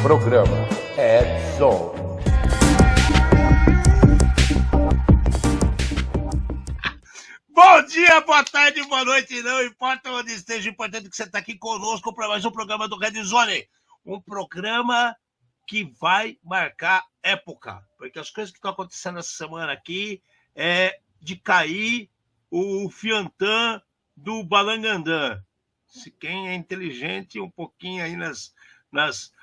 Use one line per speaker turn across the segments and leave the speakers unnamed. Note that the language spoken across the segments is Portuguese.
Programa Edson.
Bom dia, boa tarde, boa noite, não importa onde esteja, o importante é que você está aqui conosco para mais um programa do Red Zone. Um programa que vai marcar época, porque as coisas que estão acontecendo essa semana aqui é de cair o fiantã do Balangandã. Se quem é inteligente um pouquinho aí nas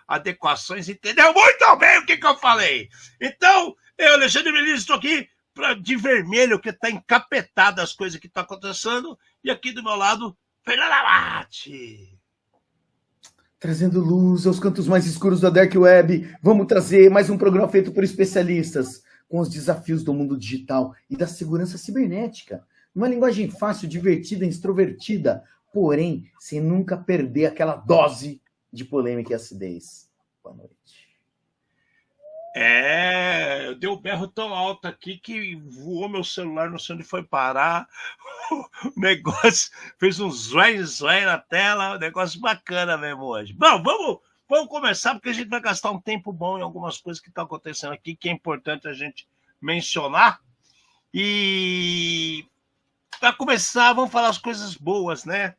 adequações entendeu muito bem o que eu falei. Então, eu, Alexandre Melino, estou aqui de vermelho, que está encapetada as coisas que estão acontecendo, e aqui do meu lado, Fernando Abate.
Trazendo luz aos cantos mais escuros da Dark Web, vamos trazer mais um programa feito por especialistas com os desafios do mundo digital e da segurança cibernética. Uma linguagem fácil, divertida, extrovertida, porém, sem nunca perder aquela dose de polêmica e acidez. Boa noite.
Eu dei um berro tão alto aqui que voou meu celular, não sei onde foi parar. O negócio fez um zoé na tela, um negócio bacana mesmo hoje. Bom, vamos começar, porque a gente vai gastar um tempo bom em algumas coisas que estão acontecendo aqui, que é importante a gente mencionar. E para começar, vamos falar as coisas boas, né?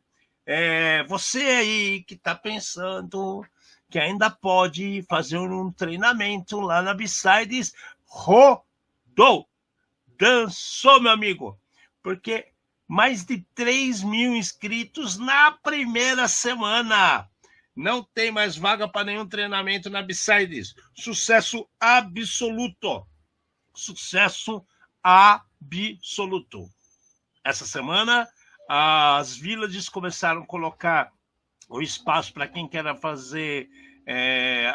Você aí que está pensando que ainda pode fazer um treinamento lá na B-Sides, rodou, dançou, meu amigo, porque mais de 3 mil inscritos na primeira semana. Não tem mais vaga para nenhum treinamento na B-Sides. Sucesso absoluto. Sucesso absoluto. Essa semana, as villages começaram a colocar o espaço para quem quer fazer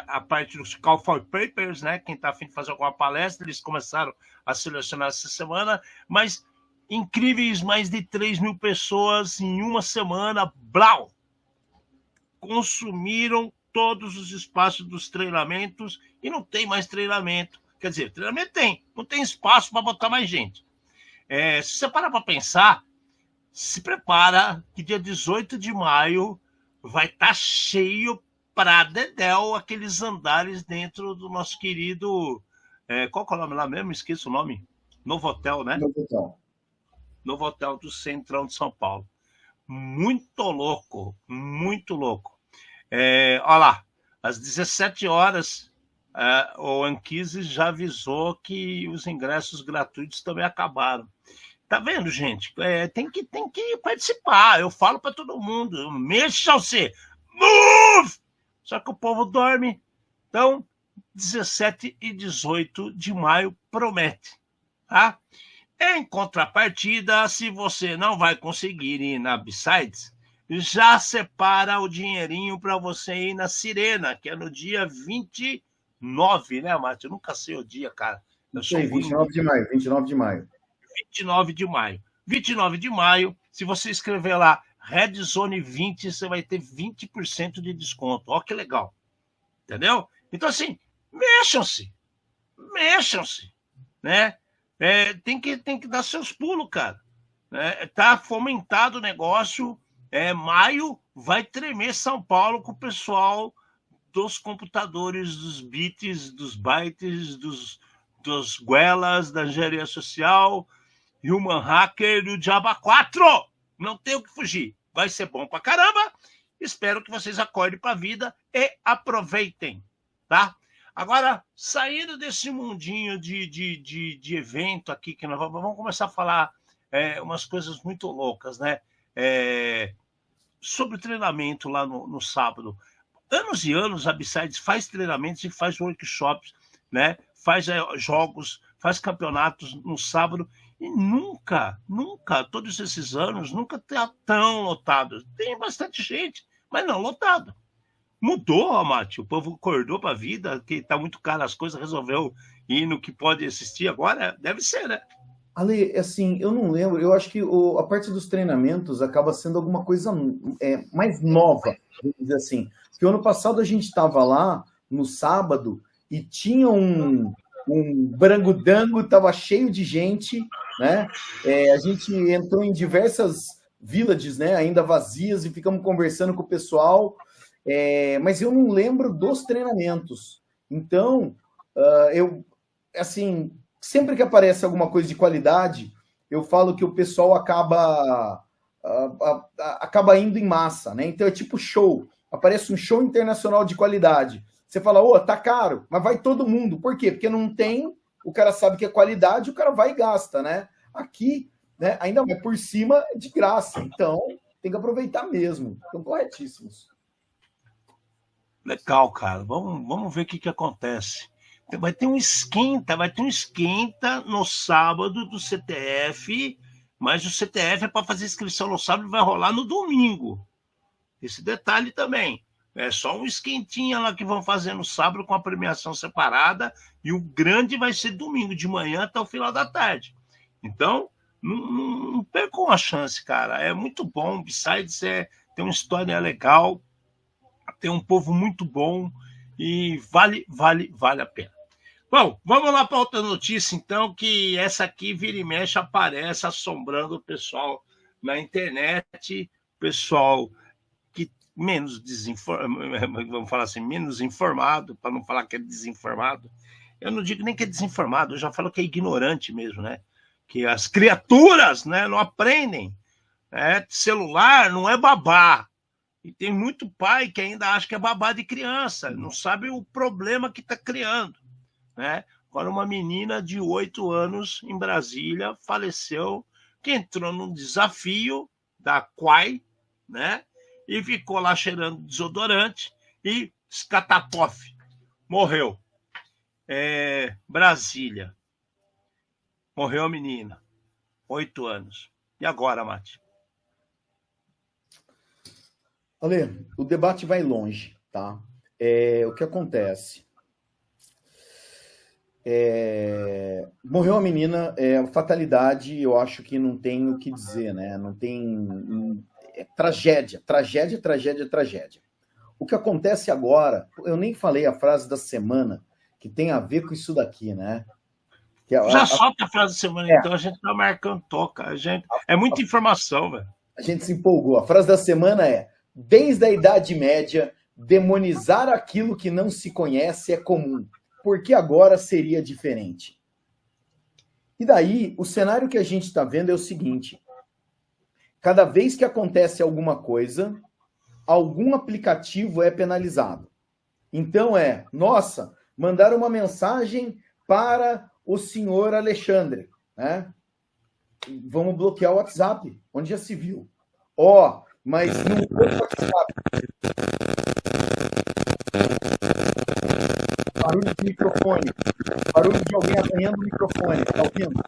a parte dos Call for Papers, né? Quem está a fim de fazer alguma palestra, eles começaram a selecionar essa semana, mas incríveis, mais de 3 mil pessoas em uma semana, blau, consumiram todos os espaços dos treinamentos e não tem mais treinamento. Quer dizer, treinamento tem, não tem espaço para botar mais gente. Se você parar para pensar, se prepara que dia 18 de maio vai estar cheio para dedéu aqueles andares dentro do nosso querido... qual que é o nome lá mesmo? Esqueço o nome. Novotel, né? Novotel do Centrão de São Paulo. Muito louco, muito louco. Olha lá, às 17 horas, o Anquises já avisou que os ingressos gratuitos também acabaram. Tá vendo, gente? Tem que participar. Eu falo para todo mundo. Mexam-se! Move! Só que o povo dorme. Então, 17 e 18 de maio promete. Tá? Em contrapartida, se você não vai conseguir ir na B-Sides, já separa o dinheirinho para você ir na Sirena, que é no dia 29, né, Márcio? Eu nunca sei o dia, cara. Eu sou
29 de maio.
29 de maio. 29 de maio, se você escrever lá Red Zone 20, você vai ter 20% de desconto. Ó, que legal. Entendeu? Então, assim, mexam-se, né? Tem que dar seus pulos, cara. Tá fomentado o negócio. Maio vai tremer São Paulo com o pessoal dos computadores, dos bits, dos bytes, dos guelas, da engenharia social, Human Hacker e o Diaba 4. Não tem o que fugir. Vai ser bom pra caramba. Espero que vocês acordem pra vida e aproveitem, tá? Agora, saindo desse mundinho de evento aqui, que nós vamos começar a falar umas coisas muito loucas, né? Sobre o treinamento lá no sábado. Anos e anos, a B-Sides faz treinamentos e faz workshops, né? Faz jogos, faz campeonatos no sábado, e nunca, todos esses anos, nunca está tão lotado. Tem bastante gente, mas não lotado. Mudou, Amate, o povo acordou para a vida, que está muito caro as coisas, resolveu ir no que pode assistir agora, deve ser, né?
Ale, assim, eu não lembro, eu acho que a parte dos treinamentos acaba sendo alguma coisa mais nova, vamos dizer assim. Porque o ano passado a gente estava lá, no sábado, e tinha um brangodango, estava cheio de gente, né? A gente entrou em diversas villages, né, ainda vazias, e ficamos conversando com o pessoal, Mas eu não lembro dos treinamentos. Então, eu, assim, sempre que aparece alguma coisa de qualidade, eu falo que o pessoal acaba indo em massa, né? Então é tipo show. Aparece um show internacional de qualidade. Você fala, tá caro, mas vai todo mundo. Por quê? Porque não tem, o cara sabe que é qualidade, o cara vai e gasta, né? Aqui, né, ainda mais por cima, é de graça. Então, tem que aproveitar mesmo. Estão corretíssimos.
Legal, cara. Vamos ver o que acontece. Vai ter um esquenta no sábado do CTF, mas o CTF é para fazer inscrição no sábado e vai rolar no domingo. Esse detalhe também. É só um esquentinha lá que vão fazer no sábado com a premiação separada e o grande vai ser domingo de manhã até o final da tarde. Então, não percam a chance, cara. É muito bom. Besides, tem uma história legal, tem um povo muito bom e vale a pena. Bom, vamos lá para outra notícia, então, que essa aqui vira e mexe aparece assombrando o pessoal na internet, pessoal que menos vamos falar assim, menos informado, para não falar que é desinformado. Eu não digo nem que é desinformado, eu já falo que é ignorante mesmo, né? Que as criaturas, né, não aprendem. Celular não é babá. E tem muito pai que ainda acha que é babá de criança, não sabe o problema que está criando. Né? Agora, uma menina de 8 anos em Brasília faleceu, que entrou num desafio da Quai, né? E ficou lá cheirando desodorante e escatapof, morreu. Brasília. Morreu a menina, 8 anos. E agora, Mate?
Ale, o debate vai longe, tá? O que acontece? Morreu a menina, fatalidade, eu acho que não tem o que dizer, né? Não tem... tragédia. O que acontece agora, eu nem falei a frase da semana, que tem a ver com isso daqui, né?
Já solta a frase da semana, então a gente tá marcando toca. É muita informação, velho.
A gente se empolgou. A frase da semana é: desde a Idade Média, demonizar aquilo que não se conhece é comum, porque agora seria diferente. E daí, o cenário que a gente está vendo é o seguinte: cada vez que acontece alguma coisa, algum aplicativo é penalizado. Então nossa, mandaram uma mensagem para o senhor Alexandre, né? Vamos bloquear o WhatsApp, onde já se viu. Mas não foi o WhatsApp. Barulho de microfone. Barulho de alguém apanhando o microfone. Tá ouvindo?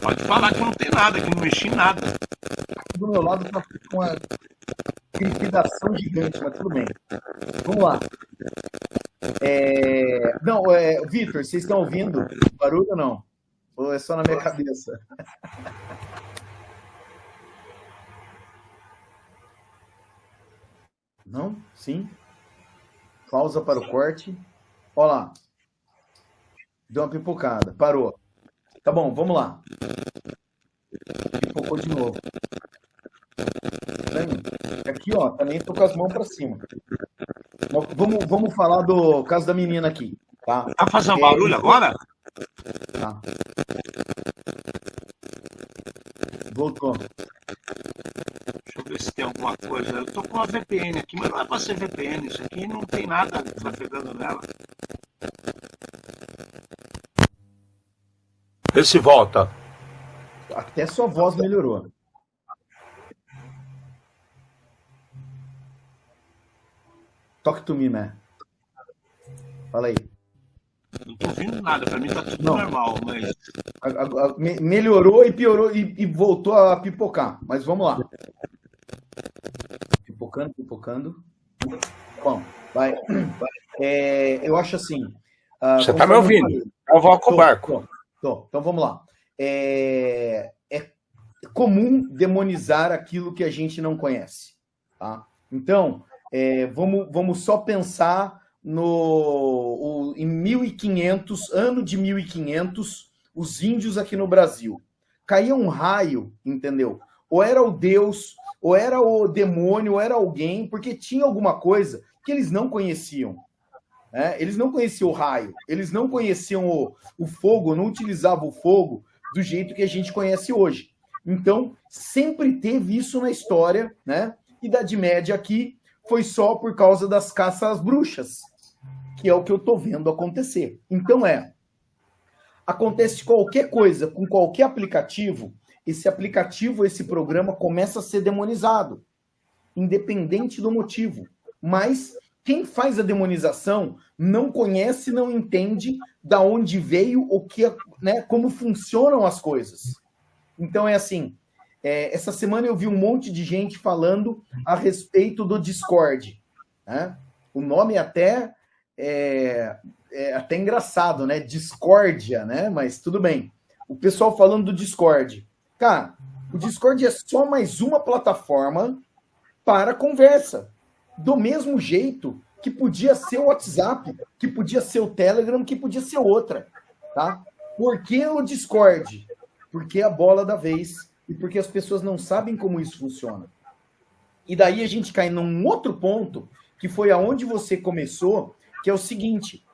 Pode falar que não tem nada, que não mexi em nada.
Aqui do meu lado tá com uma liquidação gigante, mas tudo bem. Vamos lá. Vitor, vocês estão ouvindo barulho ou não? Ou é só na minha cabeça? Não? Sim? Pausa para o corte. Olha lá. Deu uma pipocada. Parou. Tá bom, vamos lá. Pipocou de novo. Aqui, também tô com as mãos para cima. Vamos falar do caso da menina aqui, tá?
Tá fazendo barulho agora?
Tá. Voltou.
Deixa eu ver se tem alguma coisa. Eu tô com uma VPN aqui, mas não é para ser VPN. Isso aqui não tem nada trafegando nela. Vê se volta.
Até sua voz melhorou. Talk to me, né? Fala aí.
Não tô ouvindo nada, pra mim tá tudo normal, mas...
Melhorou e piorou e voltou a pipocar, mas vamos lá. Pipocando. Bom, vai. Eu acho assim...
Você tá me ouvindo? Eu vou com o barco.
Então vamos lá. É comum demonizar aquilo que a gente não conhece, tá? Então... vamos só pensar em 1500, ano de 1500, os índios aqui no Brasil. Caía um raio, entendeu? ou era o Deus, ou era o demônio, ou era alguém, porque tinha alguma coisa que eles não conheciam. Né? Eles não conheciam o raio, eles não conheciam o fogo, não utilizavam o fogo do jeito que a gente conhece hoje. Então, sempre teve isso na história, né? Idade Média aqui foi só por causa das caças às bruxas, que é o que eu estou vendo acontecer. Então acontece qualquer coisa com qualquer aplicativo, esse aplicativo, esse programa começa a ser demonizado, independente do motivo. Mas quem faz a demonização não conhece, não entende da onde veio, o que, né, como funcionam as coisas. Então é assim, essa semana eu vi um monte de gente falando a respeito do Discord. Né? O nome é até engraçado, né? Discórdia, né? Mas tudo bem. O pessoal falando do Discord. Cara, o Discord é só mais uma plataforma para conversa. Do mesmo jeito que podia ser o WhatsApp, que podia ser o Telegram, que podia ser outra. Tá? Por que o Discord? Porque é a bola da vez e porque as pessoas não sabem como isso funciona. E daí a gente cai num outro ponto, que foi aonde você começou, que é o seguinte: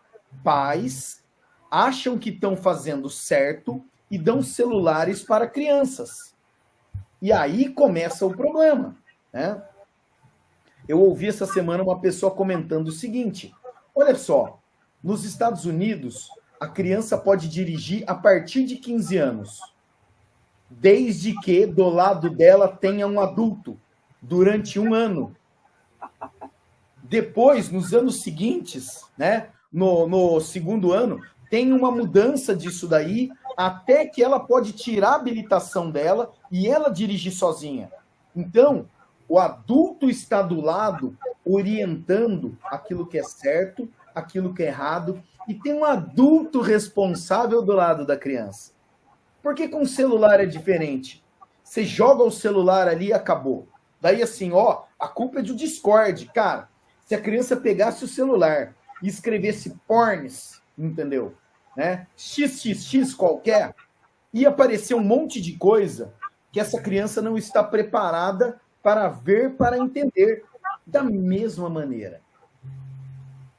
pais acham que estão fazendo certo e dão celulares para crianças. E aí começa o problema, né? Eu ouvi essa semana uma pessoa comentando o seguinte: olha só, nos Estados Unidos, a criança pode dirigir a partir de 15 anos, desde que do lado dela tenha um adulto, durante 1 ano. Depois, nos anos seguintes, né, no segundo ano, tem uma mudança disso daí, até que ela pode tirar a habilitação dela e ela dirigir sozinha. Então, o adulto está do lado, orientando aquilo que é certo, aquilo que é errado, e tem um adulto responsável do lado da criança. Por que com o celular é diferente? Você joga o celular ali e acabou. Daí assim, a culpa é do Discord. Cara, se a criança pegasse o celular e escrevesse porns, entendeu? Né? XXX qualquer, ia aparecer um monte de coisa que essa criança não está preparada para ver, para entender da mesma maneira.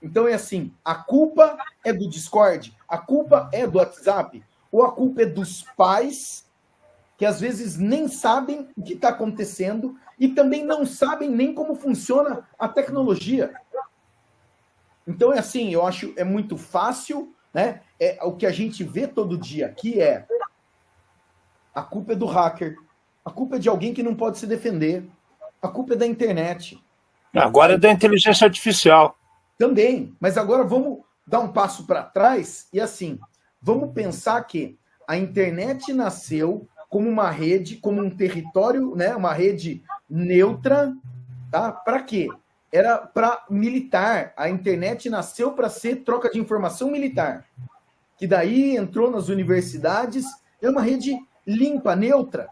Então é assim, a culpa é do Discord, a culpa é do WhatsApp, ou a culpa é dos pais, que às vezes nem sabem o que está acontecendo e também não sabem nem como funciona a tecnologia. Então é assim, eu acho é muito fácil, né? O que a gente vê todo dia aqui a culpa é do hacker, a culpa é de alguém que não pode se defender, a culpa é da internet.
Agora é da inteligência artificial.
Também, mas agora vamos dar um passo para trás e assim, vamos pensar que a internet nasceu como uma rede, como um território, né? Uma rede neutra, tá? Para quê? Era para militar. A internet nasceu para ser troca de informação militar. Que daí entrou nas universidades, é uma rede limpa, neutra.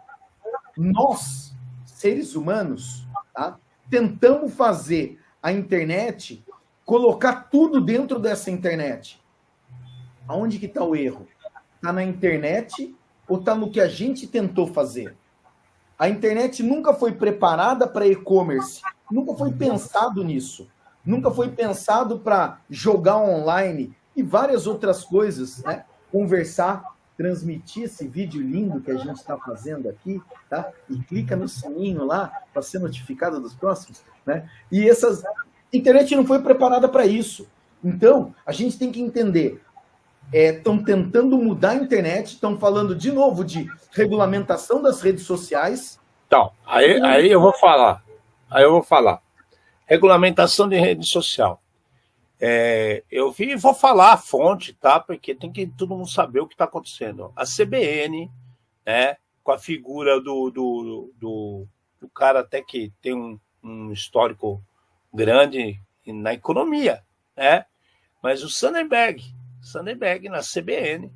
Nós, seres humanos, tá? Tentamos fazer a internet, colocar tudo dentro dessa internet. Aonde que está o erro? Está na internet ou está no que a gente tentou fazer? A internet nunca foi preparada para e-commerce, nunca foi pensado nisso, nunca foi pensado para jogar online e várias outras coisas, né? Conversar, transmitir esse vídeo lindo que a gente está fazendo aqui, tá? E clica no sininho lá para ser notificado dos próximos, né? E a internet não foi preparada para isso. Então, a gente tem que entender. Estão tentando mudar a internet, estão falando de novo de regulamentação das redes sociais.
Então, aí eu vou falar. Regulamentação de rede social. Eu vi e vou falar a fonte, tá? Porque tem que todo mundo saber o que está acontecendo. A CBN, né, com a figura do cara até que tem um histórico grande na economia, né? Mas o Sandberg na CBN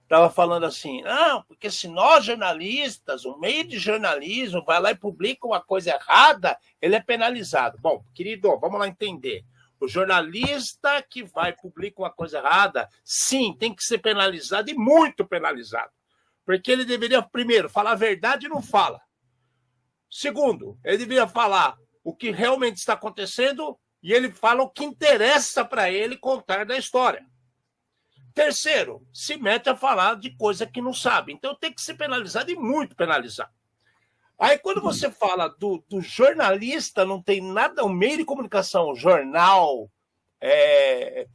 estava falando assim, não, porque se nós jornalistas, o meio de jornalismo vai lá e publica uma coisa errada, ele é penalizado. Bom, querido, vamos lá entender. O jornalista que vai publicar uma coisa errada, sim, tem que ser penalizado e muito penalizado. Porque ele deveria, primeiro, falar a verdade e não fala. Segundo, ele devia falar o que realmente está acontecendo e ele fala o que interessa para ele contar da história. Terceiro, se mete a falar de coisa que não sabe. Então tem que ser penalizado e muito penalizado. Aí quando você fala do jornalista, não tem nada, o meio de comunicação, jornal,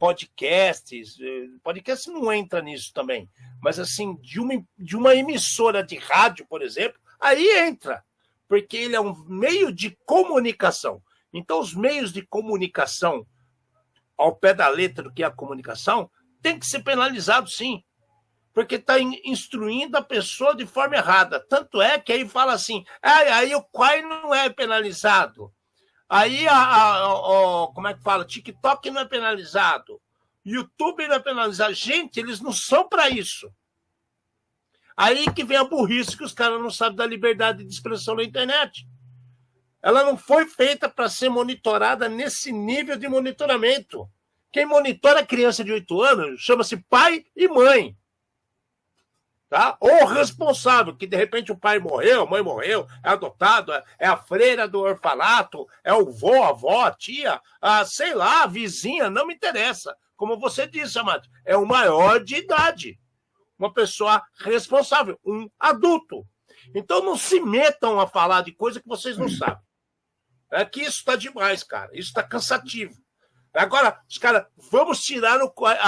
podcasts, podcast não entra nisso também, mas assim, de uma emissora de rádio, por exemplo, aí entra, porque ele é um meio de comunicação. Então os meios de comunicação, ao pé da letra do que é a comunicação, tem que ser penalizado sim, porque está instruindo a pessoa de forma errada. Tanto é que aí fala assim, aí o Quai não é penalizado. Aí, como é que fala? TikTok não é penalizado. YouTube não é penalizado. Gente, eles não são para isso. Aí que vem a burrice que os caras não sabem da liberdade de expressão na internet. Ela não foi feita para ser monitorada nesse nível de monitoramento. Quem monitora a criança de 8 anos chama-se pai e mãe. Tá? Ou responsável, que de repente o pai morreu, a mãe morreu, é adotado, é a freira do orfanato, é o vô, a avó, a tia, sei lá, a vizinha, não me interessa. Como você disse, Amado, é o maior de idade. Uma pessoa responsável, um adulto. Então não se metam a falar de coisa que vocês não sabem. É que isso está demais, cara. Isso está cansativo. Agora, os caras, vamos tirar o Quai.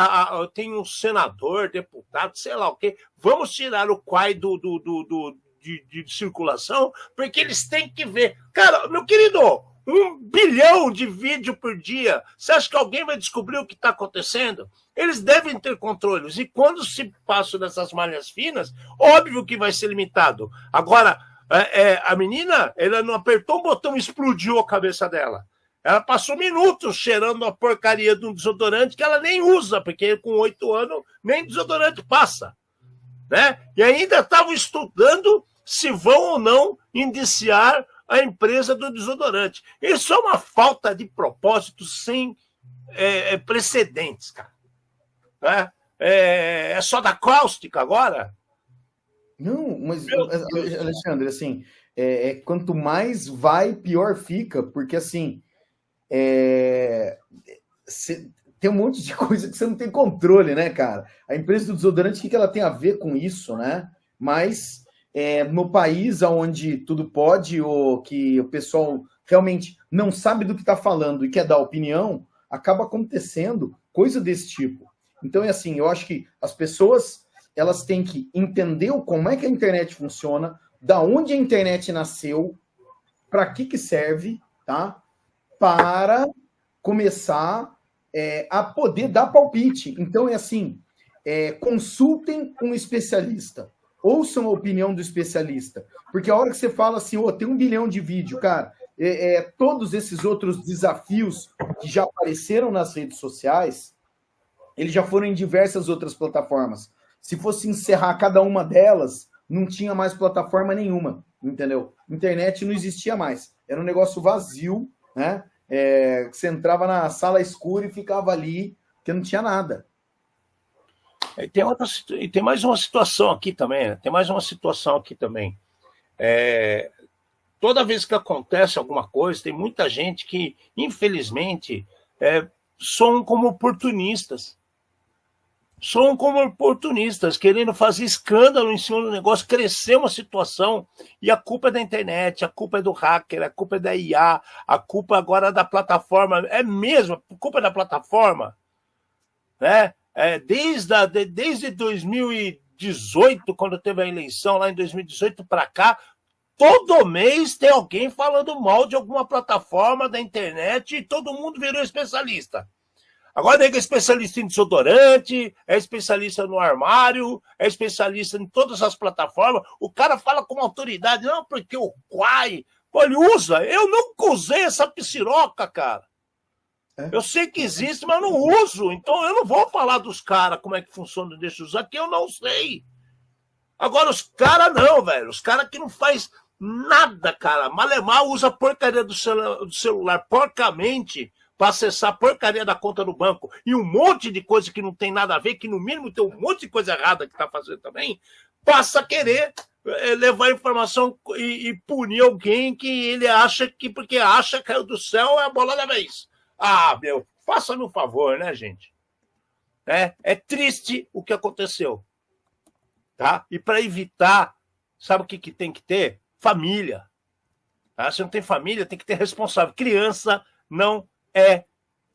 Tem um senador, deputado, sei lá o quê. Vamos tirar o Quai de circulação, porque eles têm que ver. Cara, meu querido, 1 bilhão de vídeo por dia. Você acha que alguém vai descobrir o que está acontecendo? Eles devem ter controles. E quando se passa dessas malhas finas, óbvio que vai ser limitado. Agora, a menina, ela não apertou um botão e explodiu a cabeça dela. Ela passou minutos cheirando a porcaria de um desodorante que ela nem usa, porque com 8 anos nem desodorante passa. Né? E ainda estavam estudando se vão ou não indiciar a empresa do desodorante. Isso é uma falta de propósito sem precedentes, cara. Né? É só da cáustica agora?
Não, mas, Alexandre, assim, quanto mais vai, pior fica, porque, assim, tem um monte de coisa que você não tem controle, né, cara? A empresa do desodorante, o que ela tem a ver com isso, né? Mas no país onde tudo pode, ou que o pessoal realmente não sabe do que está falando e quer dar opinião, acaba acontecendo coisa desse tipo. Então, é assim, eu acho que as pessoas, elas têm que entender como é que a internet funciona, da onde a internet nasceu, para que serve, tá? Para começar a poder dar palpite. Então, é assim, consultem um especialista, ouçam a opinião do especialista, porque a hora que você fala assim, tem 1 bilhão de vídeo, cara, todos esses outros desafios que já apareceram nas redes sociais, eles já foram em diversas outras plataformas. Se fosse encerrar cada uma delas, não tinha mais plataforma nenhuma, entendeu? Internet não existia mais. Era um negócio vazio, né? Você entrava na sala escura e ficava ali, porque não tinha nada.
E tem mais uma situação aqui também. Toda vez que acontece alguma coisa, tem muita gente que, infelizmente, são como oportunistas. Querendo fazer escândalo em cima do negócio, crescer uma situação, e a culpa é da internet, a culpa é do hacker, a culpa é da IA, a culpa agora é da plataforma, a culpa é da plataforma, né? Desde 2018, quando teve a eleição, lá em 2018 para cá, todo mês tem alguém falando mal de alguma plataforma da internet e todo mundo virou especialista. Agora é especialista em desodorante, é especialista no armário, é especialista em todas as plataformas. O cara fala com autoridade, não, porque o Quai, ele usa. Eu nunca usei essa psiroca, cara. Eu sei que existe, mas não uso. Então eu não vou falar dos caras como é que funciona deixa usar, que eu não sei. Agora os caras não, velho. Os caras que não faz nada, cara. Malemar usa a porcaria do celular porcamente para acessar a porcaria da conta do banco e um monte de coisa que não tem nada a ver, que no mínimo tem um monte de coisa errada que está fazendo também, passa a querer levar informação e punir alguém que ele acha que, porque acha que caiu do céu, é a bola da vez. Meu, faça-me um favor, né, gente? É triste o que aconteceu. Tá? E para evitar, sabe o que tem que ter? Família. Tá? Se não tem família, tem que ter responsável. Criança não é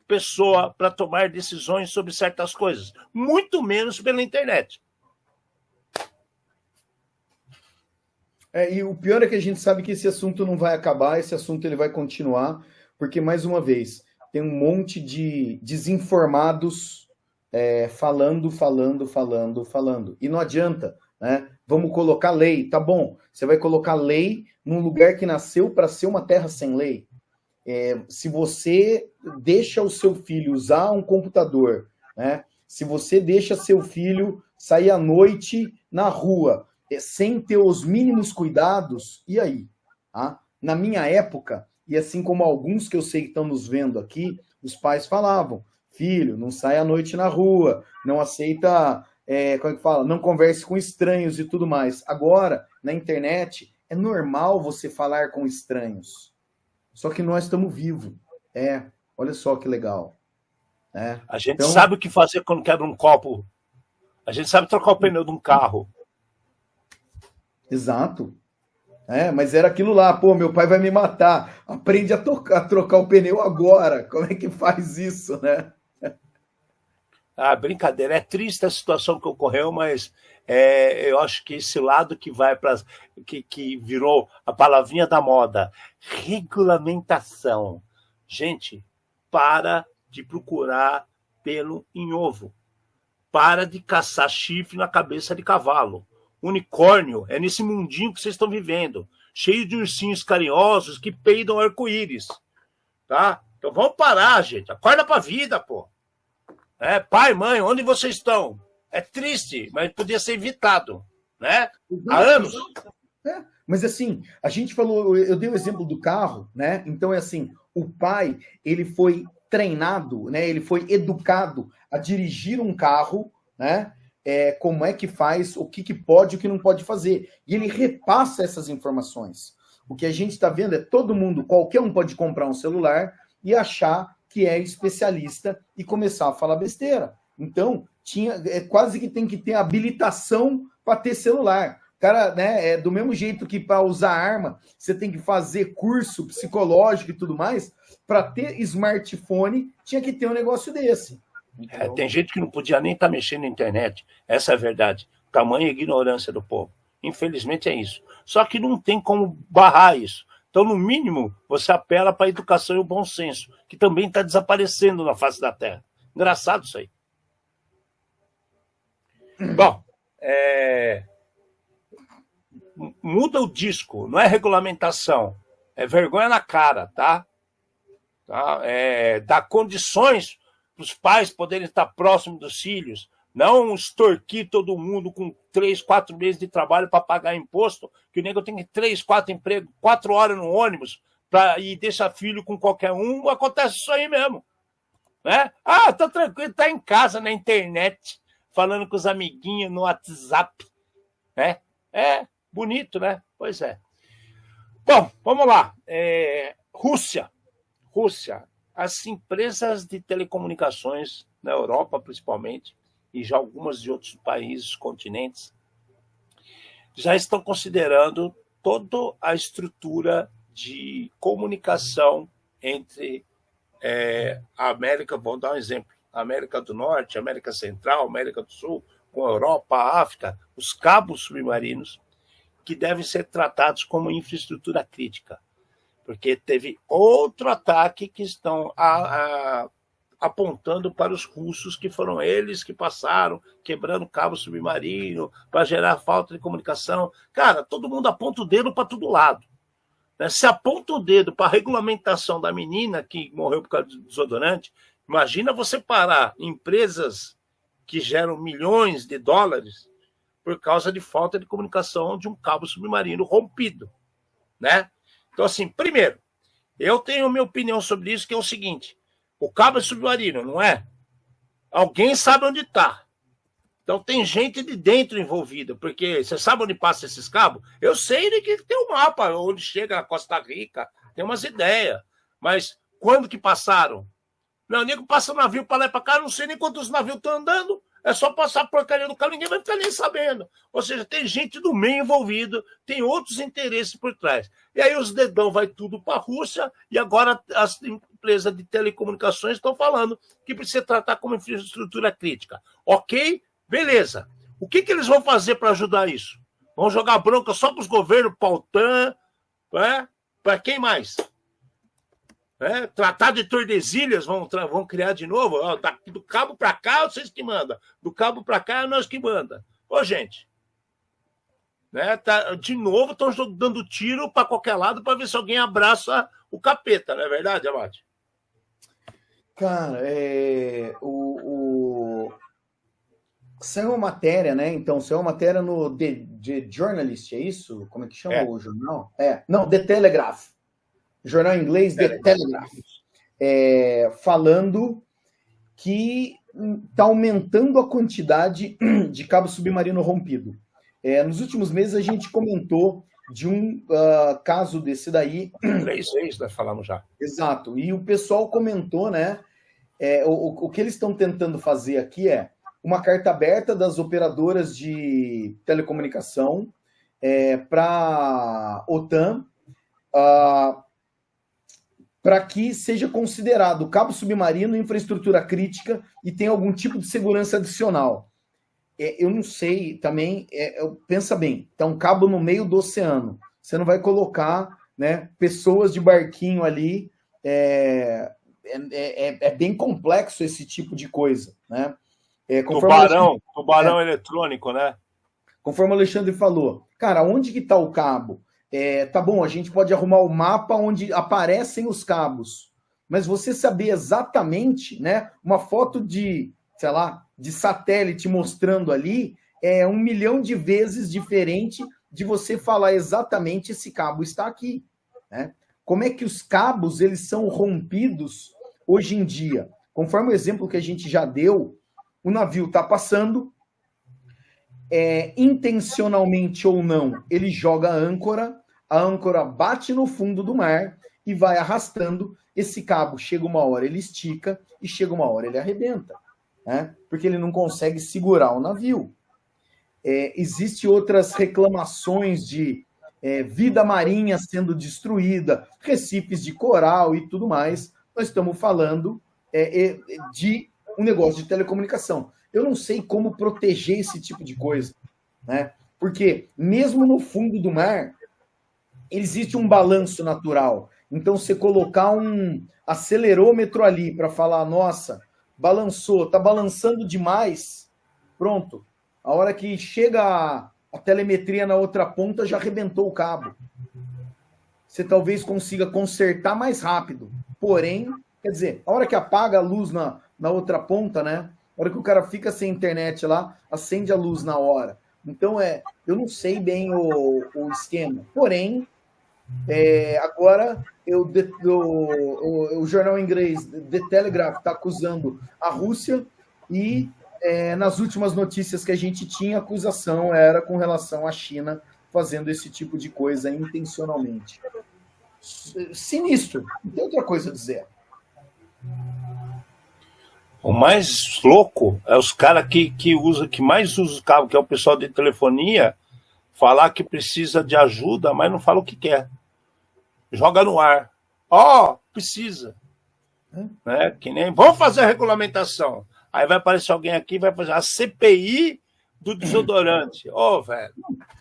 pessoa para tomar decisões sobre certas coisas, muito menos pela internet.
E o pior é que a gente sabe que esse assunto não vai acabar, esse assunto ele vai continuar, porque, mais uma vez, tem um monte de desinformados falando. E não adianta, né? Vamos colocar lei, tá bom. Você vai colocar lei num lugar que nasceu para ser uma terra sem lei. Se você deixa o seu filho usar um computador, né? Se você deixa seu filho sair à noite na rua, sem ter os mínimos cuidados, e aí? Na minha época, e assim como alguns que eu sei que estão nos vendo aqui, os pais falavam, filho, não sai à noite na rua, não aceita, como é que fala? Não converse com estranhos e tudo mais. Agora, na internet, é normal você falar com estranhos. Só que nós estamos vivos. Olha só que legal.
A gente sabe o que fazer quando quebra um copo. A gente sabe trocar o pneu de um carro.
Exato. Mas era aquilo lá, pô, meu pai vai me matar. Aprende a trocar o pneu agora. Como é que faz isso, né?
Brincadeira. É triste a situação que ocorreu, mas eu acho que esse lado que vai para que virou a palavrinha da moda, regulamentação. Gente, para de procurar pelo em ovo. Para de caçar chifre na cabeça de cavalo. Unicórnio é nesse mundinho que vocês estão vivendo, cheio de ursinhos carinhosos que peidam arco-íris. Tá? Então vamos parar, gente. Acorda pra vida, pô. Pai, mãe, onde vocês estão? É triste, mas podia ser evitado, né? Há anos.
Mas assim, a gente falou, eu dei o exemplo do carro, né? Então é assim, o pai, ele foi treinado, né? Ele foi educado a dirigir um carro, né? Como é que faz, o que pode, o que não pode fazer. E ele repassa essas informações. O que a gente está vendo é todo mundo, qualquer um pode comprar um celular e achar que é especialista e começar a falar besteira. Então, quase que tem que ter habilitação para ter celular. Cara, né, do mesmo jeito que para usar arma, você tem que fazer curso psicológico e tudo mais, para ter smartphone, tinha que ter um negócio desse.
Tem gente que não podia nem estar mexendo na internet. Essa é a verdade. Tamanha ignorância do povo. Infelizmente é isso. Só que não tem como barrar isso. Então, no mínimo, você apela para a educação e o bom senso, que também está desaparecendo na face da Terra. Engraçado isso aí. Bom, muda o disco, não é regulamentação. É vergonha na cara, tá? Dá condições para os pais poderem estar próximos dos filhos, não extorquir todo mundo com 3, 4 meses de trabalho para pagar imposto, que o nego tem 3, 4 empregos, 4 horas no ônibus, e deixa filho com qualquer um, acontece isso aí mesmo. Né? Tá tranquilo, tá em casa, na internet, falando com os amiguinhos no WhatsApp. Né? Bonito, né? Pois é. Bom, vamos lá. Rússia. As empresas de telecomunicações, na Europa principalmente, e já algumas de outros países, continentes, já estão considerando toda a estrutura de comunicação entre a América, vou dar um exemplo, a América do Norte, América Central, América do Sul, com a Europa, a África, os cabos submarinos, que devem ser tratados como infraestrutura crítica. Porque teve outro ataque que estão apontando para os russos, que foram eles que passaram, quebrando cabo submarino, para gerar falta de comunicação. Cara, todo mundo aponta o dedo para todo lado. Né? Se aponta o dedo para a regulamentação da menina que morreu por causa do desodorante, imagina você parar empresas que geram milhões de dólares por causa de falta de comunicação de um cabo submarino rompido. Né? Então, assim, primeiro, eu tenho minha opinião sobre isso, que é o seguinte: o cabo é submarino, não é? Alguém sabe onde está. Então tem gente de dentro envolvida, porque você sabe onde passa esses cabos? Eu sei que tem um mapa, onde chega na Costa Rica, tem umas ideias. Mas quando que passaram? Meu nego passa navio para lá e para cá, não sei nem quantos navios estão andando, é só passar a porcaria do carro, ninguém vai ficar nem sabendo. Ou seja, tem gente do meio envolvido, tem outros interesses por trás. E aí os dedão vai tudo para a Rússia, e agora as empresas de telecomunicações estão falando que precisa tratar como infraestrutura crítica. Ok? Beleza. O que eles vão fazer para ajudar isso? Vão jogar bronca só para os governos, para a OTAN, né? Para quem mais? Tratado de Tordesilhas vão criar de novo. Ó, do cabo para cá, vocês que mandam. Do cabo para cá, é nós que manda. Ô, gente. Né, de novo, estão dando tiro para qualquer lado para ver se alguém abraça o capeta, não é verdade, Amate?
Cara, saiu uma matéria, né? Então, saiu uma matéria no The Journalist, é isso? Como é que chama o jornal? Não, The Telegraph. Jornal em inglês, The Telegraph. Falando que está aumentando a quantidade de cabo submarino rompido. Nos últimos meses, a gente comentou de um caso desse daí.
3 vezes nós falamos já.
Exato. E o pessoal comentou, né? O que eles estão tentando fazer aqui é uma carta aberta das operadoras de telecomunicação para a OTAN, para que seja considerado cabo submarino infraestrutura crítica e tenha algum tipo de segurança adicional. Eu não sei também, pensa bem, tá um cabo no meio do oceano, você não vai colocar, né, pessoas de barquinho ali, é bem complexo esse tipo de coisa, né?
Tubarão eletrônico, né?
Conforme o Alexandre falou, cara, onde que tá o cabo? Tá bom, a gente pode arrumar o mapa onde aparecem os cabos, mas você saber exatamente, né, uma foto de, sei lá, de satélite mostrando ali, 1 milhão de vezes diferente de você falar exatamente esse cabo está aqui, né? Como é que os cabos eles são rompidos hoje em dia? Conforme o exemplo que a gente já deu, o navio está passando, intencionalmente ou não, ele joga a âncora bate no fundo do mar e vai arrastando. Esse cabo, chega uma hora, ele estica e chega uma hora, ele arrebenta, né? Porque ele não consegue segurar o navio. Existem outras reclamações de vida marinha sendo destruída, recifes de coral e tudo mais. Nós estamos falando de um negócio de telecomunicação. Eu não sei como proteger esse tipo de coisa, né? Porque mesmo no fundo do mar, existe um balanço natural. Então, você colocar um acelerômetro ali para falar, nossa, balançou, está balançando demais, pronto. A hora que chega a telemetria na outra ponta, já arrebentou o cabo. Você talvez consiga consertar mais rápido. Porém, quer dizer, a hora que apaga a luz na outra ponta, né? A hora que o cara fica sem internet lá, acende a luz na hora. Então, eu não sei bem o esquema. Porém, agora o jornal inglês The Telegraph está acusando a Rússia e nas últimas notícias que a gente tinha, a acusação era com relação à China fazendo esse tipo de coisa intencionalmente. Sinistro, não tem outra coisa a dizer.
O mais louco é os caras que mais usam o cabo, que é o pessoal de telefonia, falar que precisa de ajuda, mas não fala o que quer. Joga no ar. Precisa. Né? Que nem, vamos fazer a regulamentação. Aí vai aparecer alguém aqui e vai fazer a CPI do desodorante. Velho.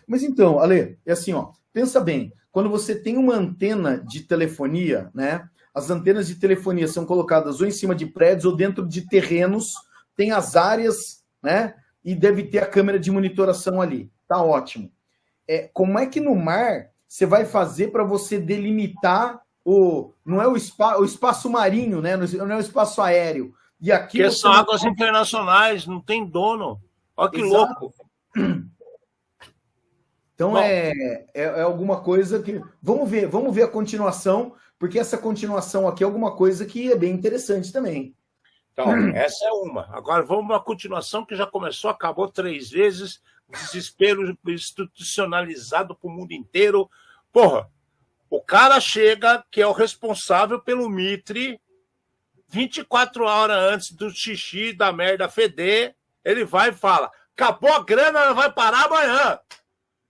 Mas então, Ale, é assim, pensa bem, quando você tem uma antena de telefonia, né? As antenas de telefonia são colocadas ou em cima de prédios ou dentro de terrenos, tem as áreas, né? E deve ter a câmera de monitoração ali. Tá ótimo. Como é que no mar você vai fazer para você delimitar não é o espaço marinho, né? Não é o espaço aéreo. E aqui
porque são águas internacionais, não tem dono. Olha que
Exato.
louco.
Então é alguma coisa que... Vamos ver a continuação, porque essa continuação aqui é alguma coisa que é bem interessante também.
Então, essa é uma. Agora vamos à continuação, que já começou, acabou 3 vezes, desespero institucionalizado para o mundo inteiro. Porra, o cara chega, que é o responsável pelo Mitre, 24 horas antes do xixi, da merda feder, ele vai e fala, acabou a grana, ela vai parar amanhã.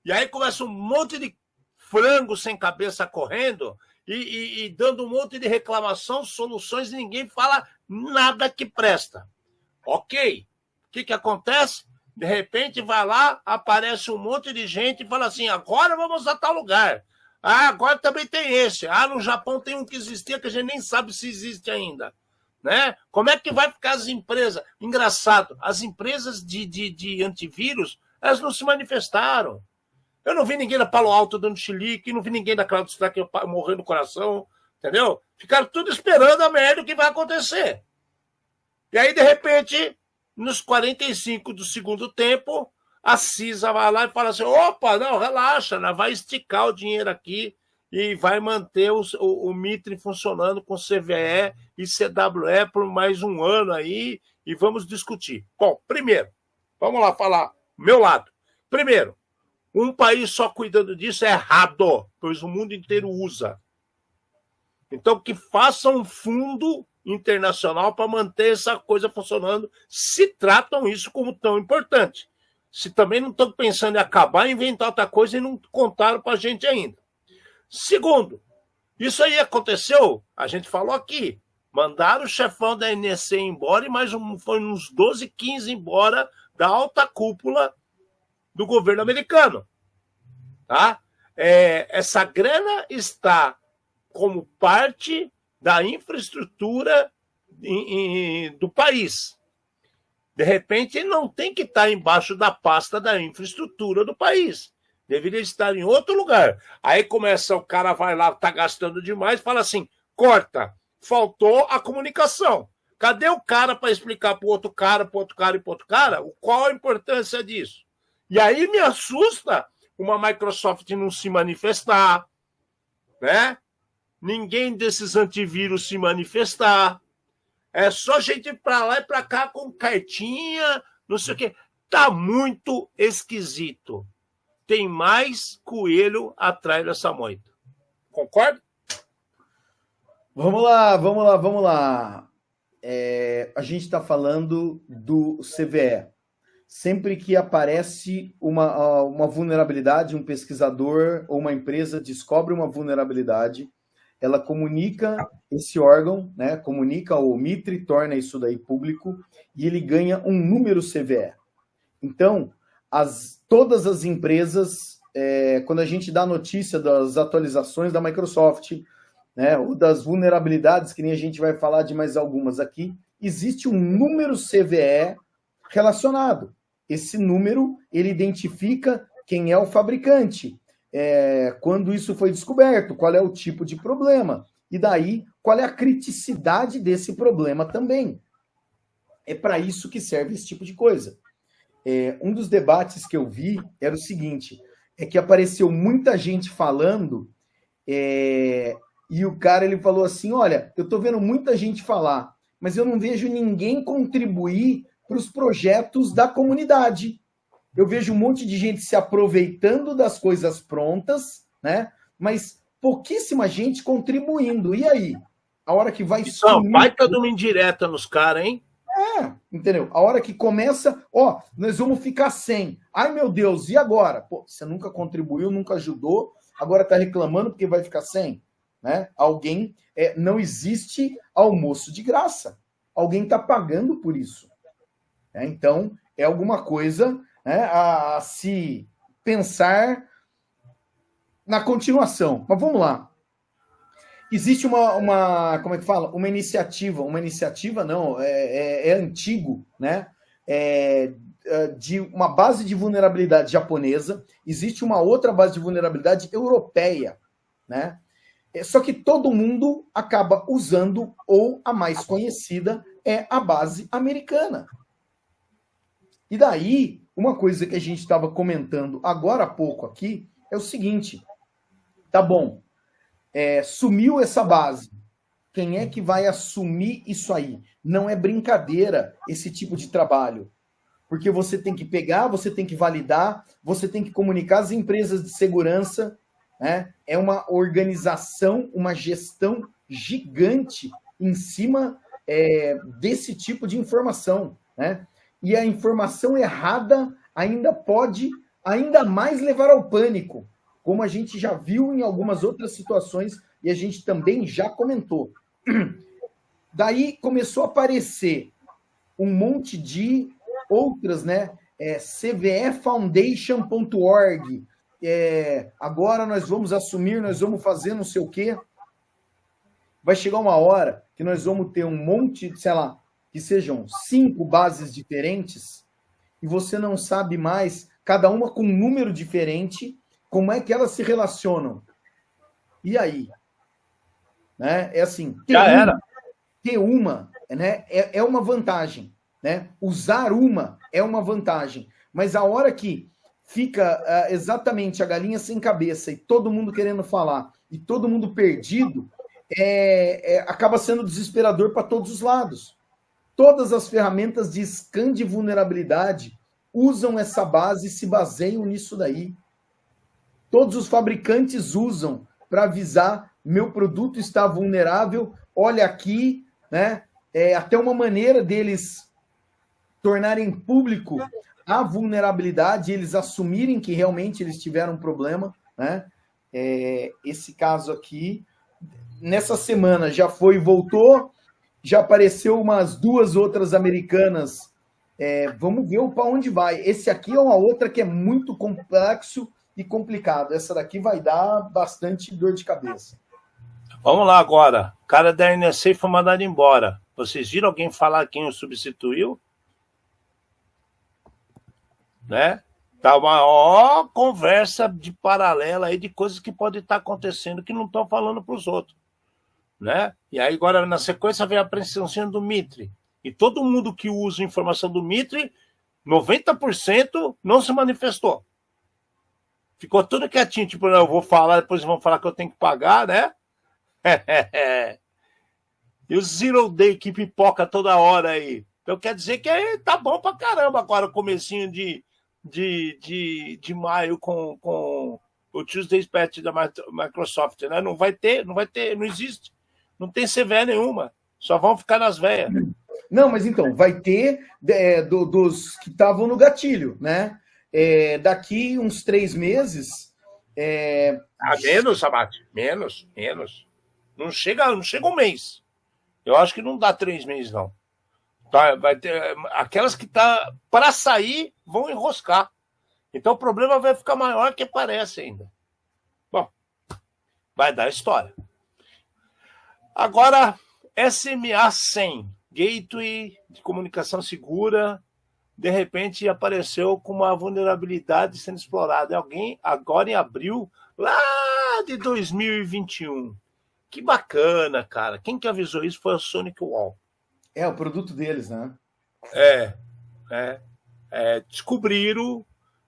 E aí começa um monte de frango sem cabeça correndo e dando um monte de reclamação, soluções, e ninguém fala nada que presta. Ok. O que acontece? De repente vai lá, aparece um monte de gente e fala assim, agora vamos a tal lugar. Ah, agora também tem esse. Ah, no Japão tem um que existia que a gente nem sabe se existe ainda. Né? Como é que vai ficar as empresas? Engraçado, as empresas de antivírus, elas não se manifestaram. Eu não vi ninguém da Palo Alto dando chilique, não vi ninguém da CrowdStrike morrendo no coração, entendeu? Ficaram tudo esperando a merda que vai acontecer. E aí, de repente, nos 45 do segundo tempo, a CISA vai lá e fala assim, opa, não, relaxa, ela vai esticar o dinheiro aqui e vai manter o Mitre funcionando com CVE e CWE por mais um ano aí, e vamos discutir. Bom, primeiro, vamos lá falar, meu lado. Primeiro, um país só cuidando disso é errado, pois o mundo inteiro usa. Então, que faça um fundo internacional para manter essa coisa funcionando, se tratam isso como tão importante. Se também não estão pensando em acabar, inventar outra coisa e não contaram para a gente ainda. Segundo, isso aí aconteceu, a gente falou aqui, mandaram o chefão da NEC embora e foi uns 12, 15 embora da alta cúpula do governo americano. Tá? Essa grana está como parte da infraestrutura do país. De repente, não tem que estar embaixo da pasta da infraestrutura do país. Deveria estar em outro lugar. Aí começa, o cara vai lá, está gastando demais, fala assim, corta, faltou a comunicação. Cadê o cara para explicar para o outro cara, para outro cara e para outro cara qual a importância disso? E aí me assusta uma Microsoft não se manifestar, né? Ninguém desses antivírus se manifestar. É só gente para lá e para cá com cartinha, não sei o quê. Tá muito esquisito. Tem mais coelho atrás dessa moita. Concorda?
Vamos lá. A gente está falando do CVE. Sempre que aparece uma vulnerabilidade, um pesquisador ou uma empresa descobre uma vulnerabilidade, ela comunica esse órgão, né? Comunica ao Mitre, torna isso daí público, e ele ganha um número CVE. Então, todas as empresas, quando a gente dá notícia das atualizações da Microsoft, né, ou das vulnerabilidades, que nem a gente vai falar de mais algumas aqui, existe um número CVE relacionado. Esse número, ele identifica quem é o fabricante, quando isso foi descoberto, qual é o tipo de problema, e daí, qual é a criticidade desse problema também. É para isso que serve esse tipo de coisa. Um dos debates que eu vi era o seguinte, é que apareceu muita gente falando, e o cara ele falou assim, olha, eu estou vendo muita gente falar, mas eu não vejo ninguém contribuir para os projetos da comunidade. Eu vejo um monte de gente se aproveitando das coisas prontas, né? Mas pouquíssima gente contribuindo. E aí? A hora que vai...
Então, baita de uma indireta nos caras, hein?
Entendeu? A hora que começa, nós vamos ficar sem. Ai, meu Deus, e agora? Pô, você nunca contribuiu, nunca ajudou, agora está reclamando porque vai ficar sem, né? Alguém, não existe almoço de graça. Alguém está pagando por isso. Então, é alguma coisa, né, a se pensar na continuação. Mas vamos lá. Existe como é que fala? Uma iniciativa não, é antigo, né? De uma base de vulnerabilidade japonesa, existe uma outra base de vulnerabilidade europeia, né? Só que todo mundo acaba usando, ou a mais conhecida é a base americana. E daí, uma coisa que a gente estava comentando agora há pouco aqui é o seguinte, tá bom, sumiu essa base, Quem é que vai assumir isso aí? Não é brincadeira esse tipo de trabalho. Porque você tem que pegar, você tem que validar, você tem que comunicar às empresas de segurança, né? É uma organização, uma gestão gigante em cima desse tipo de informação, né? E a informação errada ainda pode ainda mais levar ao pânico, como a gente já viu em algumas outras situações e a gente também já comentou. Daí começou a aparecer um monte de outras, né? cvefoundation.org. Agora nós vamos assumir, nós vamos fazer não sei o quê. Vai chegar uma hora que nós vamos ter um monte, sei lá, que sejam 5 bases diferentes e você não sabe mais, cada uma com um número diferente, como é que elas se relacionam. E aí? Né? É assim, ter uma, né, é uma vantagem. Né? Usar uma é uma vantagem. Mas a hora que fica exatamente a galinha sem cabeça e todo mundo querendo falar e todo mundo perdido, acaba sendo desesperador para todos os lados. Todas as ferramentas de scan de vulnerabilidade usam essa base e se baseiam nisso daí. Todos os fabricantes usam para avisar: meu produto está vulnerável, olha aqui, né? Até uma maneira deles tornarem público a vulnerabilidade, eles assumirem que realmente eles tiveram um problema, né? Esse caso aqui, nessa semana já foi e voltou, já apareceu umas 2 outras americanas. Vamos ver para onde vai. Esse aqui é uma outra que é muito complexo e complicado. Essa daqui vai dar bastante dor de cabeça.
Vamos lá agora. O cara da NSA foi mandado embora. Vocês viram alguém falar quem o substituiu? Né? Tá uma maior conversa de paralela aí de coisas que podem estar acontecendo que não estão falando para os outros. Né? E aí agora na sequência vem a apreensão do Mitre. E todo mundo que usa informação do Mitre, 90% não se manifestou. Ficou tudo quietinho, tipo, não, eu vou falar, depois vão falar que eu tenho que pagar, né? E o Zero Day que pipoca toda hora aí. Então quer dizer que tá bom pra caramba agora o comecinho de maio com o Tuesday Patch da Microsoft, né? Não vai ter, não existe. Não tem CVE nenhuma. Só vão ficar nas veias.
Não, mas então, vai ter dos que estavam no gatilho, né? Daqui uns 3 meses...
menos, Abate. Menos. Não chega um mês. Eu acho que não dá 3 meses, não. Tá, vai ter, aquelas que tá para sair vão enroscar. Então o problema vai ficar maior que parece ainda. Bom, vai dar história. Agora, SMA 100, Gateway de Comunicação Segura, de repente apareceu com uma vulnerabilidade sendo explorada. Alguém agora em abril, lá de 2021. Que bacana, cara. Quem que avisou isso foi a Sonic Wall.
É o produto deles, né?
Descobriram,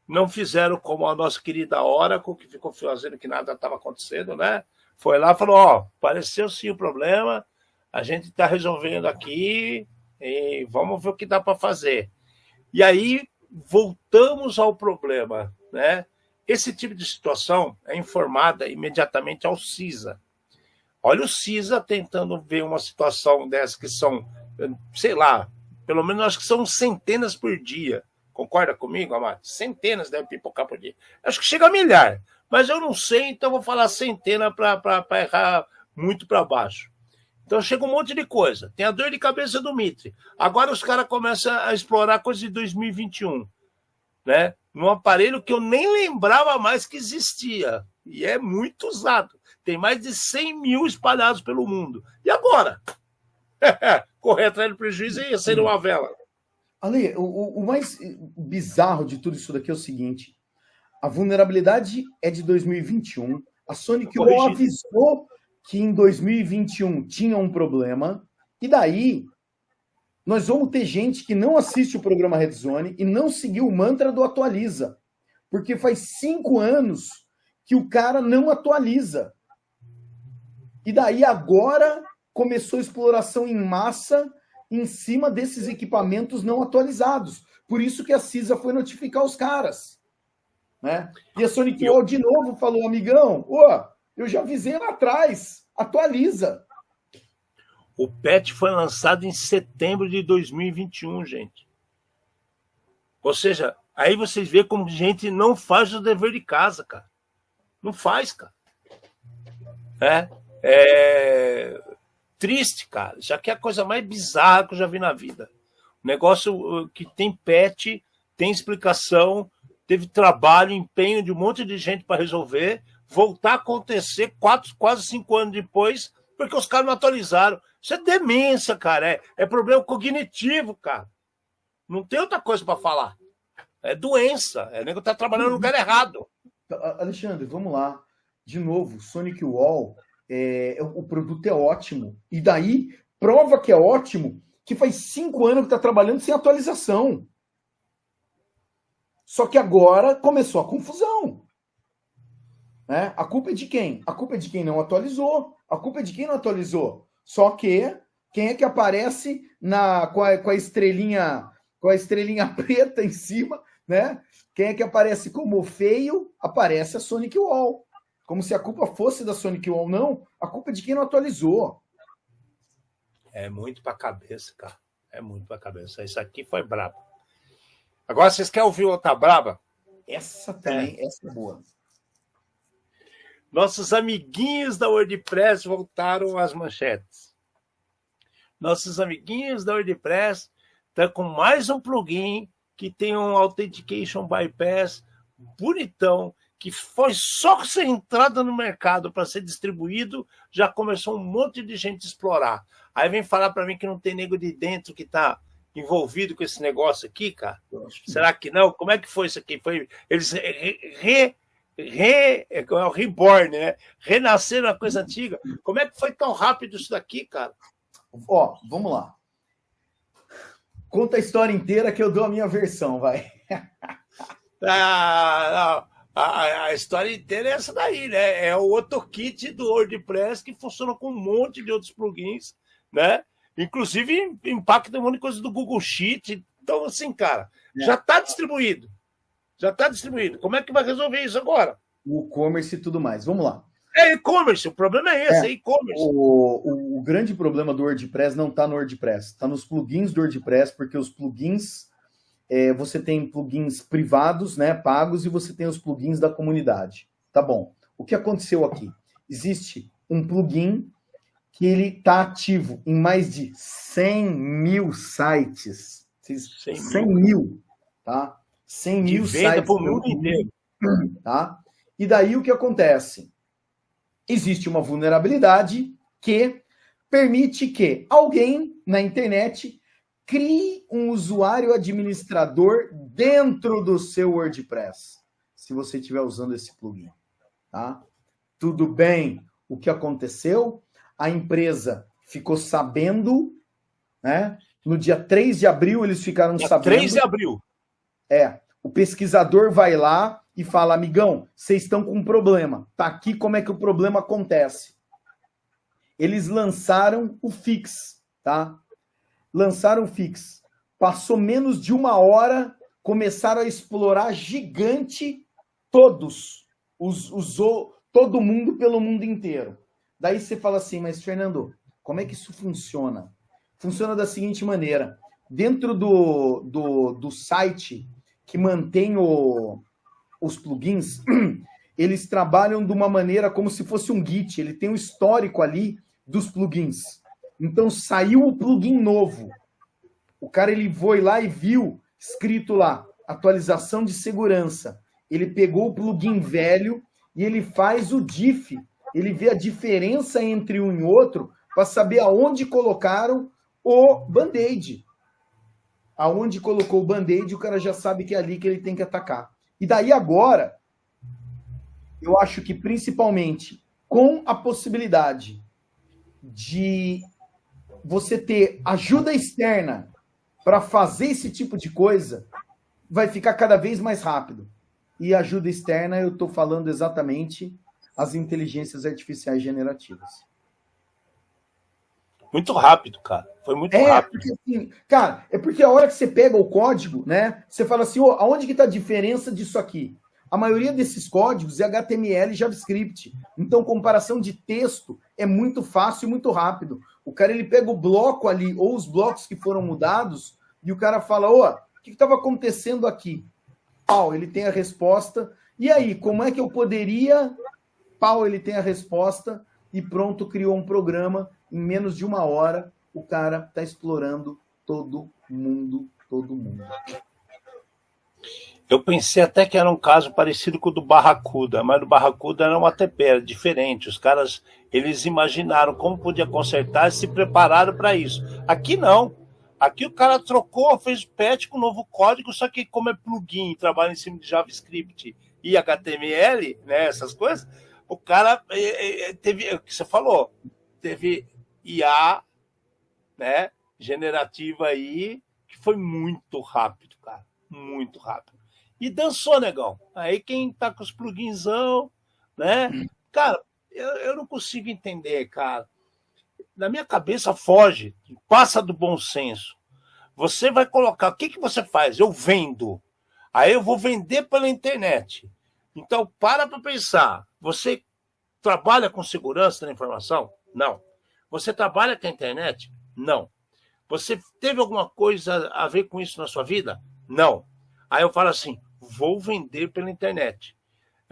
não fizeram como a nossa querida Oracle, que ficou fazendo que nada estava acontecendo, né? Foi lá e falou, apareceu sim o problema, a gente está resolvendo aqui e vamos ver o que dá para fazer. E aí, voltamos ao problema, né? Esse tipo de situação é informada imediatamente ao CISA. Olha o CISA tentando ver uma situação dessa que são, sei lá, pelo menos acho que são centenas por dia. Concorda comigo, Amado? Centenas devem pipocar por dia. Acho que chega a milhar, mas eu não sei, então vou falar centena para errar muito para baixo. Então chega um monte de coisa. Tem a dor de cabeça do Mitre. Agora os caras começam a explorar coisas de 2021, né? Num aparelho que eu nem lembrava mais que existia. E é muito usado. Tem mais de 100 mil espalhados pelo mundo. E agora? Correr atrás do prejuízo e acender uma vela.
Ale, o mais bizarro de tudo isso daqui é o seguinte. A vulnerabilidade é de 2021. A Sonic Wall avisou que em 2021 tinha um problema. E daí, nós vamos ter gente que não assiste o programa Red Zone e não seguiu o mantra do atualiza. Porque faz 5 anos que o cara não atualiza. E daí agora começou a exploração em massa em cima desses equipamentos não atualizados. Por isso que a CISA foi notificar os caras. Né? E a Sonic Wall de novo falou, amigão, eu já avisei lá atrás, atualiza.
O patch foi lançado em setembro de 2021, gente. Ou seja, aí vocês veem como gente não faz o dever de casa, cara. Não faz, cara. É triste, cara. Isso aqui é a coisa mais bizarra que eu já vi na vida. Um negócio que tem patch, tem explicação, teve trabalho, empenho de um monte de gente para resolver, voltar a acontecer quase 5 anos depois, porque os caras não atualizaram. Isso é demência, cara. É problema cognitivo, cara. Não tem outra coisa para falar. É doença. É nego tá trabalhando no lugar errado.
Alexandre, vamos lá. De novo, Sonic Wall, o produto é ótimo. E daí, prova que é ótimo, que faz 5 anos que está trabalhando sem atualização. Só que agora começou a confusão. Né? A culpa é de quem? A culpa é de quem não atualizou. A culpa é de quem não atualizou. Só que quem é que aparece com a estrelinha preta em cima, né? Quem é que aparece como feio? Aparece a Sonic Wall. Como se a culpa fosse da Sonic Wall. Não, a culpa é de quem não atualizou.
É muito pra cabeça, cara. É muito pra cabeça. Isso aqui foi brabo. Agora, vocês querem ouvir outra braba?
Essa também, essa é boa.
Nossos amiguinhos da WordPress voltaram às manchetes. Nossos amiguinhos da WordPress estão com mais um plugin que tem um Authentication Bypass bonitão, que foi só ser entrada no mercado para ser distribuído, já começou um monte de gente a explorar. Aí vem falar para mim que não tem nego de dentro que está envolvido com esse negócio aqui, cara? Será que não? Como é que foi isso aqui? Eles é o reborn, né? Renasceram a coisa antiga. Como é que foi tão rápido isso daqui, cara?
Vamos lá. Conta a história inteira que eu dou a minha versão, vai.
A história inteira é essa daí, né? É o AutoKit do WordPress que funciona com um monte de outros plugins, né? Inclusive impacta um monte de coisa do Google Sheet. Então, assim, cara, já está distribuído. Já está distribuído. Como é que vai resolver isso agora?
O e-commerce e tudo mais. Vamos lá.
É e-commerce, o problema é esse, é e-commerce.
O grande problema do WordPress não está no WordPress, está nos plugins do WordPress, porque os plugins, você tem plugins privados, né, pagos, e você tem os plugins da comunidade. Tá bom. O que aconteceu aqui? Existe um plugin que ele está ativo em mais de 100 mil sites. 100 mil, tá? 100 mil sites
para o mundo inteiro.
Tá? E daí o que acontece? Existe uma vulnerabilidade que permite que alguém na internet crie um usuário administrador dentro do seu WordPress, se você estiver usando esse plugin. Tá? Tudo bem. O que aconteceu? A empresa ficou sabendo, né? No dia 3 de abril eles ficaram sabendo.
3 de abril.
O pesquisador vai lá e fala, amigão, vocês estão com um problema. Tá aqui como é que o problema acontece. Eles lançaram o fix, tá? Lançaram o fix. Passou menos de 1 hora, começaram a explorar gigante todos. Todo mundo pelo mundo inteiro. Daí você fala assim, mas Fernando, como é que isso funciona? Funciona da seguinte maneira. Dentro do site que mantém os plugins, eles trabalham de uma maneira como se fosse um Git. Ele tem um histórico ali dos plugins. Então, saiu o plugin novo. O cara ele foi lá e viu escrito lá, atualização de segurança. Ele pegou o plugin velho e ele faz o diff. Ele vê a diferença entre um e outro para saber aonde colocaram o band-aid. Aonde colocou o band-aid, o cara já sabe que é ali que ele tem que atacar. E daí agora, eu acho que principalmente com a possibilidade de você ter ajuda externa para fazer esse tipo de coisa, vai ficar cada vez mais rápido. E ajuda externa, eu estou falando exatamente as inteligências artificiais generativas.
Muito rápido, cara. Foi muito rápido.
Porque, assim, cara, é porque a hora que você pega o código, né? Você fala assim, aonde que tá a diferença disso aqui? A maioria desses códigos é HTML e JavaScript. Então, comparação de texto é muito fácil e muito rápido. O cara, ele pega o bloco ali, ou os blocos que foram mudados, e o cara fala, o que estava acontecendo aqui? Pau, ele tem a resposta. E aí, como é que eu poderia... Pau, ele tem a resposta e pronto, criou um programa. Em menos de 1 hora, o cara está explorando todo mundo.
Eu pensei até que era um caso parecido com o do Barracuda, mas o Barracuda era um ATP, era diferente. Os caras, eles imaginaram como podia consertar e se prepararam para isso. Aqui não. Aqui o cara trocou, fez patch com novo código, só que como é plugin, trabalha em cima de JavaScript e HTML, né, essas coisas, o cara teve, o que você falou, teve IA, né, generativa aí, que foi muito rápido, cara, muito rápido. E dançou, negão. Aí quem tá com os pluginzão, né? Cara, eu não consigo entender, cara. Na minha cabeça foge, passa do bom senso. Você vai colocar, o que você faz? Eu vendo. Aí eu vou vender pela internet. Então, para pensar. Você trabalha com segurança da informação? Não. Você trabalha com a internet? Não. Você teve alguma coisa a ver com isso na sua vida? Não. Aí eu falo assim, vou vender pela internet.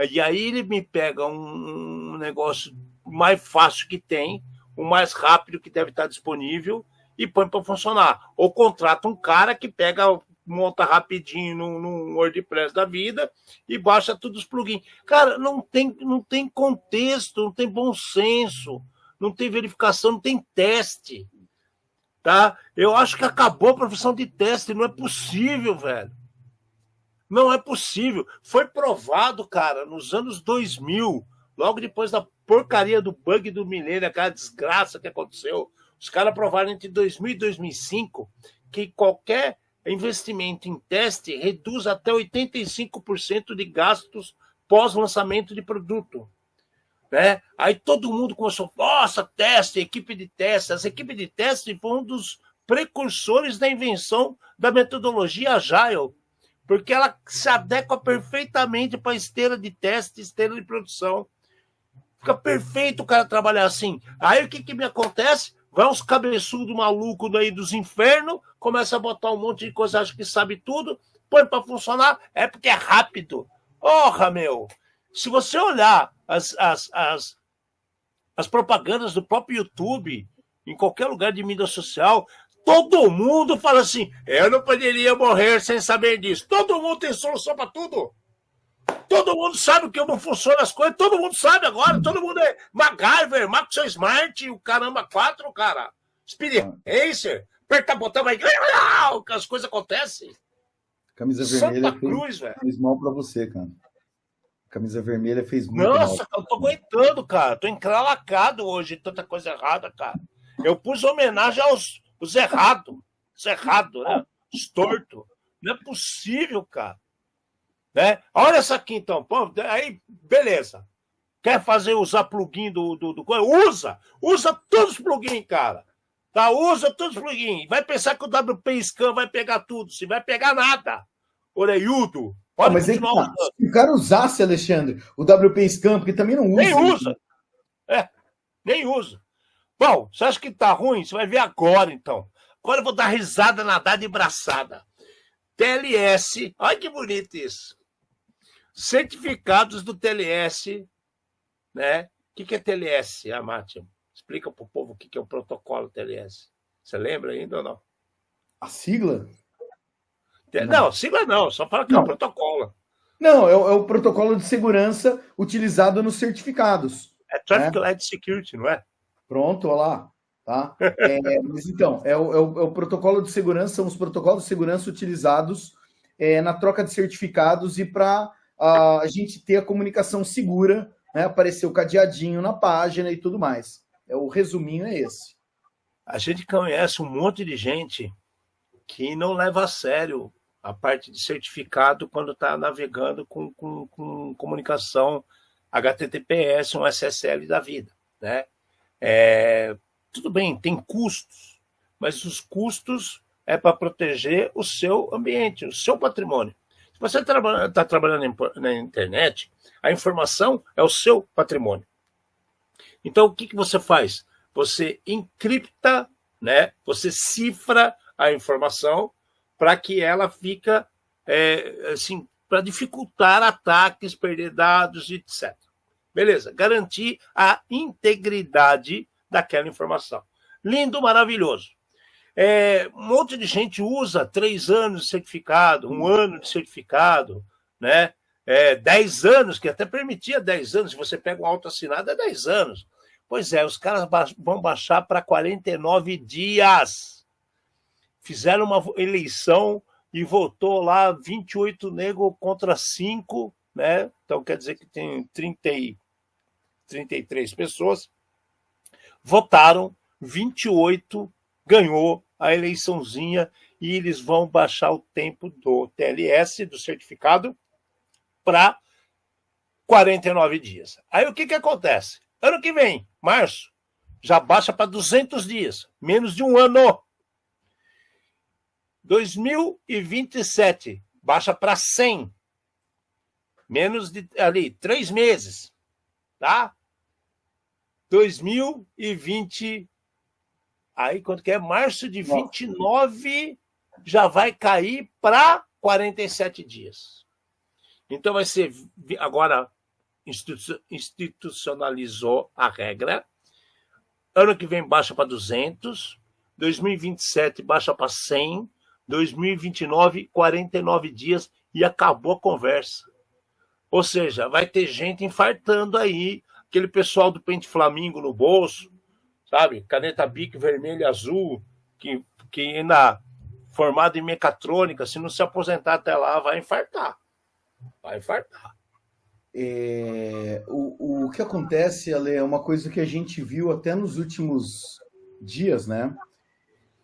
E aí ele me pega um negócio mais fácil que tem, o mais rápido que deve estar disponível e põe para funcionar. Ou contrata um cara que pega, monta rapidinho num WordPress da vida e baixa todos os plugins. Cara, não tem contexto, não tem bom senso, não tem verificação, não tem teste. Tá? Eu acho que acabou a profissão de teste, não é possível, velho. Não é possível. Foi provado, cara, nos anos 2000, logo depois da porcaria do bug do milênio, aquela desgraça que aconteceu. Os caras provaram entre 2000 e 2005 que qualquer investimento em teste reduz até 85% de gastos pós-lançamento de produto. Né? Aí todo mundo começou, nossa, teste, equipe de teste. As equipes de teste foram um dos precursores da invenção da metodologia Agile, porque ela se adequa perfeitamente para esteira de teste, esteira de produção. Fica perfeito o cara trabalhar assim. Aí o que me acontece? Vai uns cabeçudos malucos daí dos infernos, começa a botar um monte de coisa, acha que sabe tudo, põe para funcionar, é porque é rápido. Porra, meu! Se você olhar as propagandas do próprio YouTube, em qualquer lugar de mídia social, todo mundo fala assim, eu não poderia morrer sem saber disso. Todo mundo tem solução para tudo. Todo mundo sabe como funcionam as coisas, todo mundo sabe agora, todo mundo é MacGyver, Maxwell Smart, o caramba 4, cara. Speed Racer, aperta botão, vai... as coisas acontecem.
Camisa vermelha Santa Cruz, velho. Fez mal pra você, cara. Camisa vermelha fez muito mal.
Nossa, eu tô aguentando, cara. Tô encralacado hoje, tanta coisa errada, cara. Eu pus homenagem aos errados. Os errados, né? Os tortos. Não é possível, cara. Né? Olha essa aqui, então. Pô, aí, beleza. Quer usar plugin do Usa todos os plugins, cara. Tá? Usa todos os plugins. Vai pensar que o WP Scan vai pegar tudo. Se vai pegar nada. Orelhudo. Pode
mas continuar usando. Se o cara usasse, Alexandre, o WP Scan, porque também não usa.
Nem usa. Nem usa. Bom, você acha que tá ruim? Você vai ver agora, então. Agora eu vou dar risada, nadar de braçada. TLS. Olha que bonito isso. Certificados do TLS, né? O que é TLS, Amátia? Explica para o povo o que é o protocolo TLS. Você lembra ainda ou não?
A sigla?
Não, sigla não, só fala que é um protocolo.
Não, é o protocolo de segurança utilizado nos certificados.
É Traffic Light Security, não é?
Pronto, olha lá. Tá? Mas então, é o protocolo de segurança, são os protocolos de segurança utilizados na troca de certificados e para a gente ter a comunicação segura, né? Aparecer o cadeadinho na página e tudo mais. O resuminho é esse.
A gente conhece um monte de gente que não leva a sério a parte de certificado quando está navegando com comunicação HTTPS, um SSL da vida, né? tudo bem, tem custos, mas os custos é para proteger o seu ambiente, o seu patrimônio. Se você está trabalhando na internet, a informação é o seu patrimônio. Então, o que você faz? Você encripta, né? Você cifra a informação para que ela fica, assim, para dificultar ataques, perder dados, etc. Beleza, garantir a integridade daquela informação. Lindo, maravilhoso. Um monte de gente usa 3 anos de certificado, 1 ano de certificado, né? 10 anos, que até permitia 10 anos, se você pega um autoassinado, é 10 anos. Pois é, os caras vão baixar para 49 dias. Fizeram uma eleição e votou lá 28 negros contra 5, né? Então quer dizer que tem 33 pessoas. Votaram, 28 ganhou a eleiçãozinha e eles vão baixar o tempo do TLS, do certificado, para 49 dias. Aí o que acontece? Ano que vem, março, já baixa para 200 dias, menos de 1 ano. 2027, baixa para 100, menos de 3 meses, tá? 2020, aí quanto que é? Março de 29 já vai cair para 47 dias. Então vai ser, agora institucionalizou a regra, ano que vem baixa para 200, 2027 baixa para 100, 2029, 49 dias e acabou a conversa. Ou seja, vai ter gente infartando aí, aquele pessoal do Pente Flamingo no bolso, sabe? Caneta Bic vermelho e azul, que ainda formado em mecatrônica, se não se aposentar até lá, vai infartar. Vai infartar.
O que acontece, Ale, é uma coisa que a gente viu até nos últimos dias, né?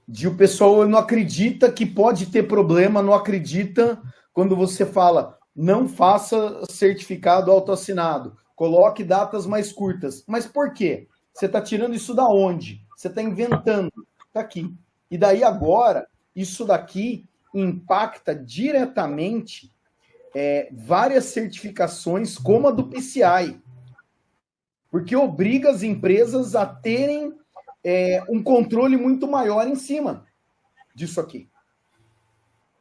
De o pessoal não acredita que pode ter problema, não acredita quando você fala não faça certificado autoassinado, coloque datas mais curtas. Mas por quê? Você está tirando isso da onde? Você está inventando. Está aqui. E daí agora, isso daqui impacta diretamente várias certificações, como a do PCI. Porque obriga as empresas a terem um controle muito maior em cima disso aqui.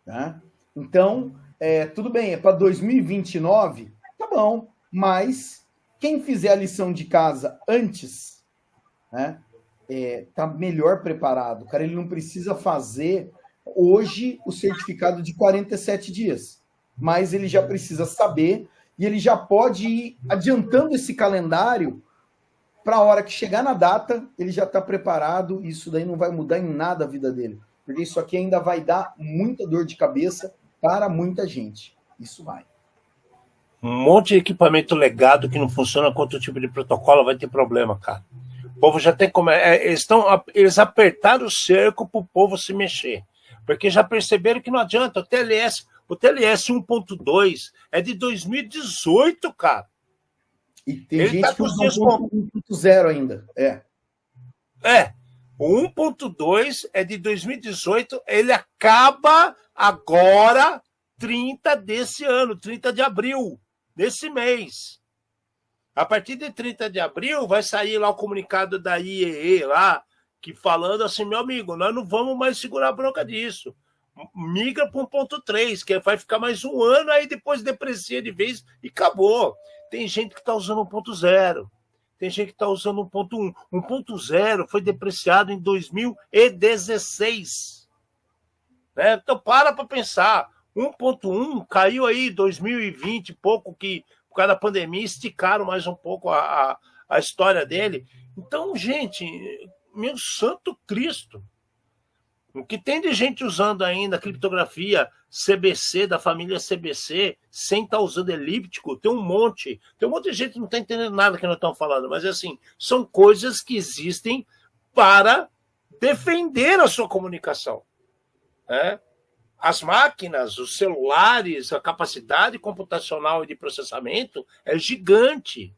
Tá? Então, tudo bem, é para 2029, tá bom, mas quem fizer a lição de casa antes, né, tá melhor preparado. Cara, ele não precisa fazer hoje o certificado de 47 dias, mas ele já precisa saber e ele já pode ir adiantando esse calendário para a hora que chegar na data, ele já está preparado, e isso daí não vai mudar em nada a vida dele. Porque isso aqui ainda vai dar muita dor de cabeça para muita gente. Isso vai.
Um monte de equipamento legado que não funciona com outro tipo de protocolo vai ter problema, cara. O povo já tem como. Eles apertaram o cerco para o povo se mexer. Porque já perceberam que não adianta. O TLS 1.2 é de 2018, cara.
E tem gente que usa 1.0 ainda.
O 1.2 é de 2018, ele acaba agora 30 desse ano, 30 de abril desse mês. A partir de 30 de abril vai sair lá o comunicado da IEE lá, que falando assim, meu amigo, nós não vamos mais segurar a bronca disso. Migra para 1.3, que vai ficar mais 1 ano, aí depois deprecia de vez e acabou. Tem gente que está usando 1.0, tem gente que está usando 1.1. 1.0 foi depreciado em 2016. Né? Então, para pensar. 1.1 caiu aí em 2020, pouco que, por causa da pandemia, esticaram mais um pouco a história dele. Então, gente, meu santo Cristo, o que tem de gente usando ainda criptografia CBC, da família CBC, sem estar usando elíptico, tem um monte de gente que não está entendendo nada que nós estamos falando, mas assim, são coisas que existem para defender a sua comunicação. Né? As máquinas, os celulares, a capacidade computacional e de processamento é gigante.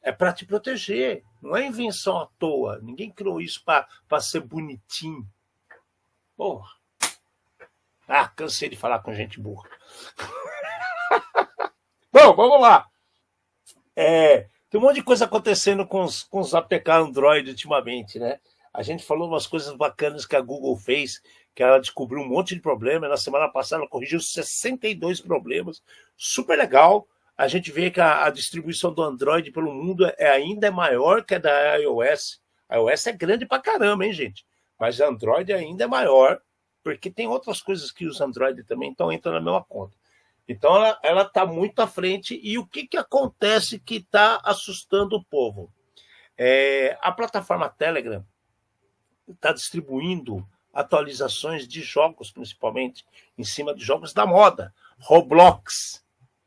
É para te proteger. Não é invenção à toa. Ninguém criou isso para ser bonitinho. Porra. Ah, cansei de falar com gente burra. Bom, vamos lá. Tem um monte de coisa acontecendo com os APK Android ultimamente, né? A gente falou umas coisas bacanas que a Google fez, que ela descobriu um monte de problemas. Na semana passada ela corrigiu 62 problemas. Super legal. A gente vê que a distribuição do Android pelo mundo ainda é maior que a da iOS. A iOS é grande pra caramba, hein, gente? Mas a Android ainda é maior, porque tem outras coisas que os Android também entram na mesma conta. Então ela está muito à frente. E o que acontece que está assustando o povo? A plataforma Telegram está distribuindo atualizações de jogos, principalmente em cima de jogos da moda. Roblox,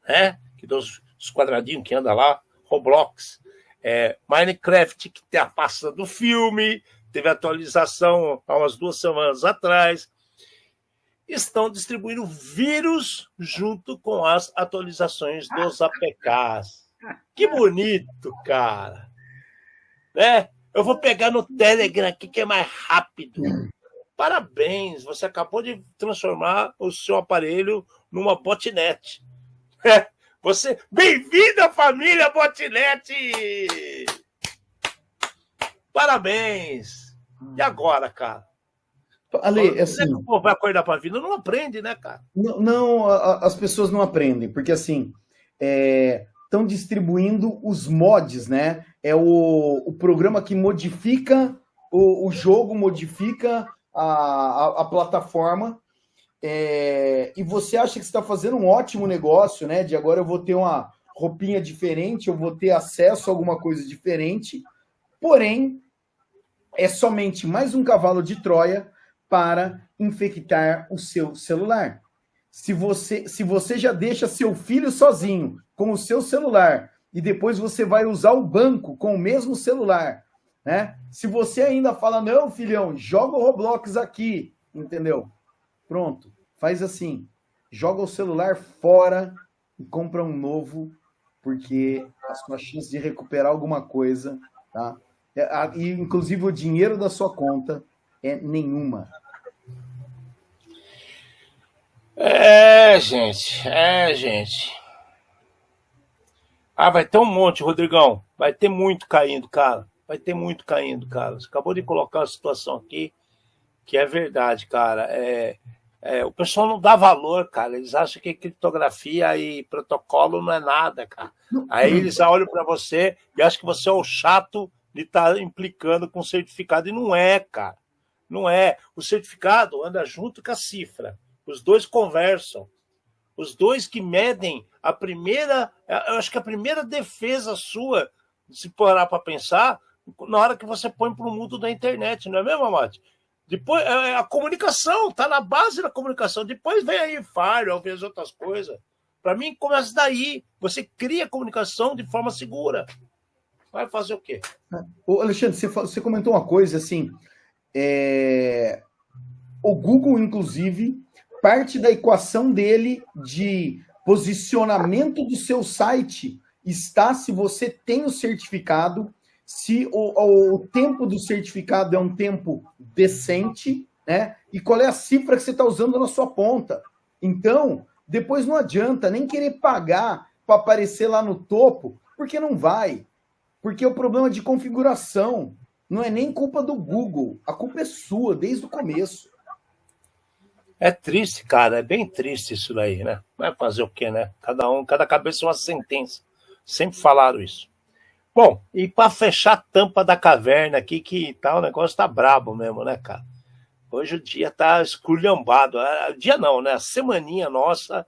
né? Que dos quadradinhos que anda lá, Roblox. Minecraft, que tem a pasta do filme, teve atualização há umas 2 semanas atrás. Estão distribuindo vírus junto com as atualizações dos APKs. Que bonito, cara. Né? Eu vou pegar no Telegram aqui, que é mais rápido. Parabéns, você acabou de transformar o seu aparelho numa botnet. Bem-vindo à família botnet! Parabéns! E agora, cara?
Ale, assim,
o povo vai acordar para a vida? Não aprende, né, cara?
Não, as pessoas não aprendem, porque assim, estão distribuindo os mods, né? É o programa que modifica o jogo, modifica a plataforma, e você acha que você está fazendo um ótimo negócio, né? De agora eu vou ter uma roupinha diferente, eu vou ter acesso a alguma coisa diferente, porém, é somente mais um cavalo de Troia para infectar o seu celular. Se você já deixa seu filho sozinho com o seu celular e depois você vai usar o banco com o mesmo celular, né? Se você ainda fala, não, filhão, joga o Roblox aqui, entendeu? Pronto, faz assim, joga o celular fora e compra um novo, porque a sua chance de recuperar alguma coisa, tá? E, inclusive, o dinheiro da sua conta é nenhuma.
Gente. Vai ter um monte, Rodrigão. Vai ter muito caindo, cara. Você acabou de colocar a situação aqui, que é verdade, cara. O pessoal não dá valor, cara. Eles acham que criptografia e protocolo não é nada, cara. Aí eles olham para você e acham que você é o chato de estar implicando com o certificado. E não é, cara. Não é. O certificado anda junto com a cifra. Os dois conversam. Os dois que medem a primeira... Eu acho que a primeira defesa sua, se parar para pensar, na hora que você põe para o mundo da internet, não é mesmo, Amate? Depois, a comunicação, está na base da comunicação. Depois vem aí firewall, vem as outras coisas. Para mim, começa daí. Você cria a comunicação de forma segura. Vai fazer o quê?
Ô, Alexandre, você comentou uma coisa assim, o Google, inclusive, parte da equação dele de posicionamento do seu site está se você tem o certificado, se o tempo do certificado é um tempo decente, né? E qual é a cifra que você está usando na sua ponta. Então, depois não adianta nem querer pagar para aparecer lá no topo, porque não vai. Porque o problema é de configuração não é nem culpa do Google, a culpa é sua desde o começo.
É triste, cara, é bem triste isso daí, né? Vai fazer o quê, né? Cada cabeça é uma sentença. Sempre falaram isso. Bom, e para fechar a tampa da caverna aqui, que tá, o negócio tá brabo mesmo, né, cara? Hoje o dia tá esculhambado. Dia não, né? A semaninha nossa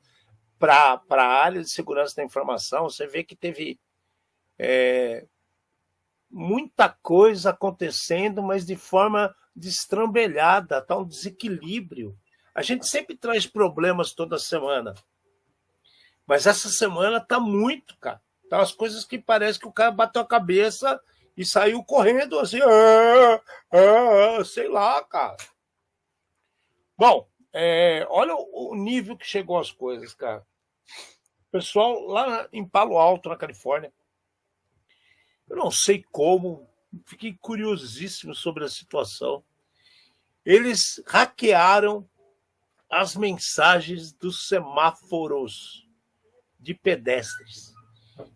para a área de segurança da informação, você vê que teve muita coisa acontecendo, mas de forma destrambelhada, tá um desequilíbrio. A gente sempre traz problemas toda semana, mas essa semana tá muito, cara. Tá umas coisas que parece que o cara bateu a cabeça e saiu correndo assim, sei lá, cara. Bom, olha o nível que chegou as coisas, cara. O pessoal lá em Palo Alto, na Califórnia, eu não sei como, fiquei curiosíssimo sobre a situação. Eles hackearam as mensagens dos semáforos de pedestres.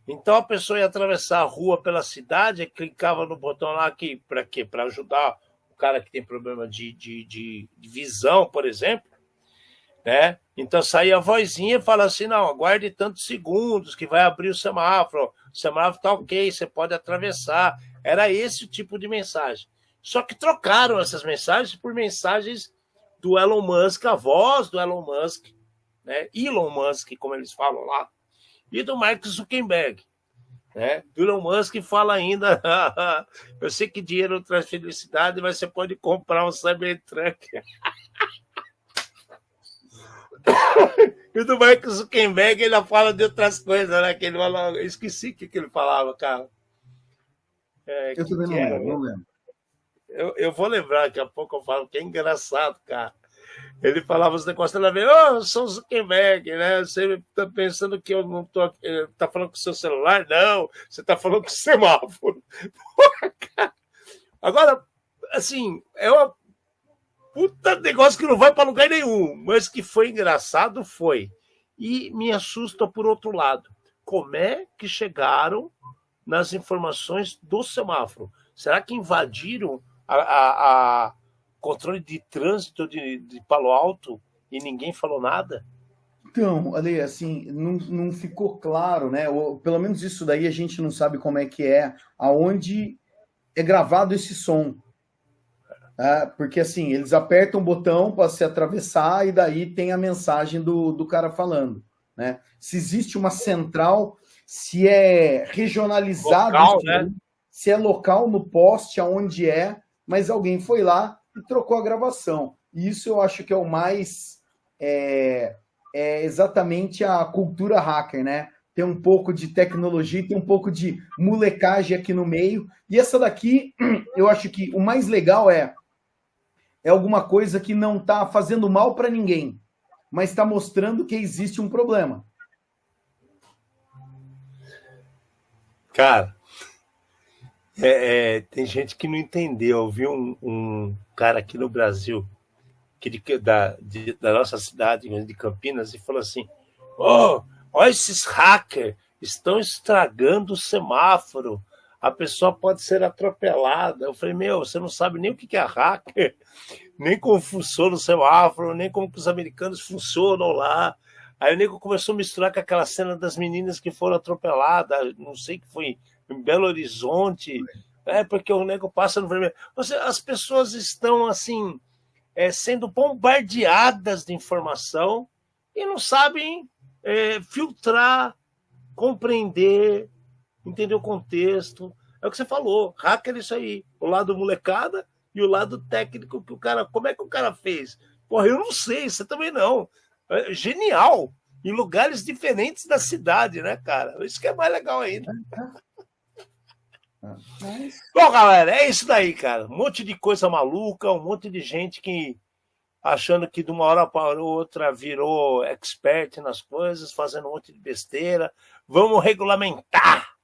Então a pessoa ia atravessar a rua pela cidade, clicava no botão lá que para quê? Para ajudar o cara que tem problema de visão, por exemplo, né? Então saía a vozinha e fala assim: não, aguarde tantos segundos que vai abrir o semáforo está ok, você pode atravessar. Era esse o tipo de mensagem. Só que trocaram essas mensagens por mensagens do Elon Musk, a voz do Elon Musk, né? Elon Musk, como eles falam lá, e do Mark Zuckerberg, né? Do Elon Musk fala ainda: eu sei que dinheiro traz felicidade, mas você pode comprar um Cybertruck. E do Mark Zuckerberg ele fala de outras coisas, né? Que ele fala, eu esqueci o que ele falava, cara.
Eu também não lembro.
Eu vou lembrar, daqui a pouco eu falo, que é engraçado, cara. Ele falava os negócios, ela veio: eu sou o Zuckerberg, né? Você tá pensando que eu não tô aqui, tá falando com o seu celular? Não, você tá falando com o semáforo. Porra, cara. Agora, assim, é uma puta negócio que não vai para lugar nenhum, mas que foi engraçado, foi. E me assusta por outro lado. Como é que chegaram nas informações do semáforo? Será que invadiram a controle de trânsito de Palo Alto e ninguém falou nada?
Então, Ale, assim, não ficou claro, né? Ou, pelo menos isso daí a gente não sabe como é que é, aonde é gravado esse som. Tá? Porque, assim, eles apertam o botão para se atravessar e daí tem a mensagem do cara falando, né? Se existe uma central, se é regionalizado,
Local, né?
Se é local no poste, aonde é, mas alguém foi lá e trocou a gravação. E isso eu acho que é o mais... é exatamente a cultura hacker, né? Tem um pouco de tecnologia, tem um pouco de molecagem aqui no meio. E essa daqui, eu acho que o mais legal é alguma coisa que não está fazendo mal para ninguém, mas está mostrando que existe um problema.
Cara, tem gente que não entendeu. Eu vi um cara aqui no Brasil, da nossa cidade, de Campinas, e falou assim: olha, esses hackers estão estragando o semáforo, a pessoa pode ser atropelada. Eu falei: meu, você não sabe nem o que é hacker, nem como funciona o semáforo, nem como que os americanos funcionam lá. Aí o nego começou a misturar com aquela cena das meninas que foram atropeladas, não sei, que foi em Belo Horizonte, porque o nego passa no vermelho. As pessoas estão assim, sendo bombardeadas de informação e não sabem filtrar, compreender, entender o contexto. É o que você falou, hacker é isso aí, o lado molecada e o lado técnico que o cara... Como é que o cara fez? Porra, eu não sei, você também não. Genial, em lugares diferentes da cidade, né, cara? Isso que é mais legal ainda. Bom, galera, é isso daí, cara. Um monte de coisa maluca, um monte de gente que achando que de uma hora para outra virou expert nas coisas, fazendo um monte de besteira. Vamos regulamentar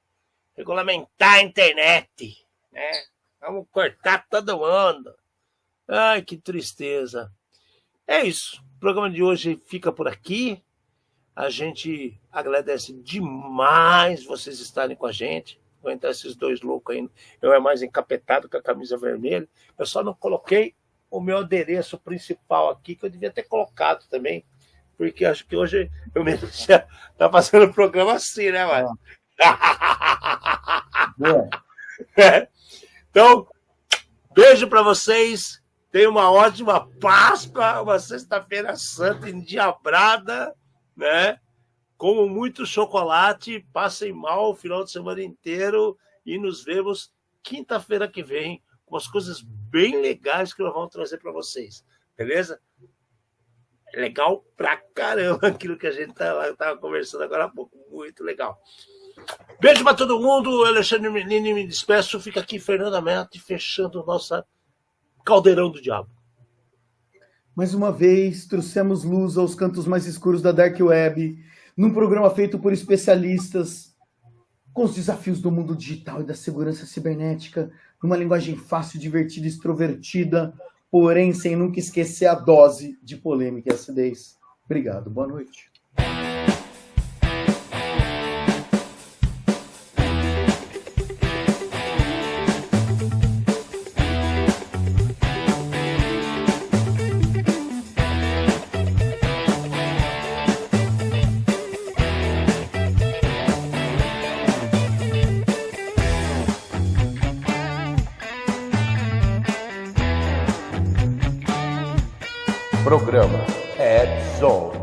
a internet, né? Vamos cortar todo mundo. Ai, que tristeza. É isso. O programa de hoje fica por aqui. A gente agradece demais vocês estarem com a gente. Vou entrar esses dois loucos aí. Eu é mais encapetado com a camisa vermelha. Eu só não coloquei o meu adereço principal aqui, que eu devia ter colocado também. Porque acho que hoje eu merecia estar fazendo o programa assim, né, mano? Então, beijo para vocês. Tenham uma ótima Páscoa, uma sexta-feira santa endiabrada, né? Comam muito chocolate, passem mal o final de semana inteiro e nos vemos quinta-feira que vem com as coisas bem legais que nós vamos trazer para vocês, beleza? É legal pra caramba aquilo que a gente tava conversando agora há pouco, muito legal. Beijo para todo mundo, Alexandre Menini, me despeço, fica aqui Fernanda Mete, fechando nossa Caldeirão do Diabo.
Mais uma vez, trouxemos luz aos cantos mais escuros da Dark Web, num programa feito por especialistas, com os desafios do mundo digital e da segurança cibernética, numa linguagem fácil, divertida e extrovertida, porém sem nunca esquecer a dose de polêmica e acidez. Obrigado, boa noite.
Programa Ed Zone.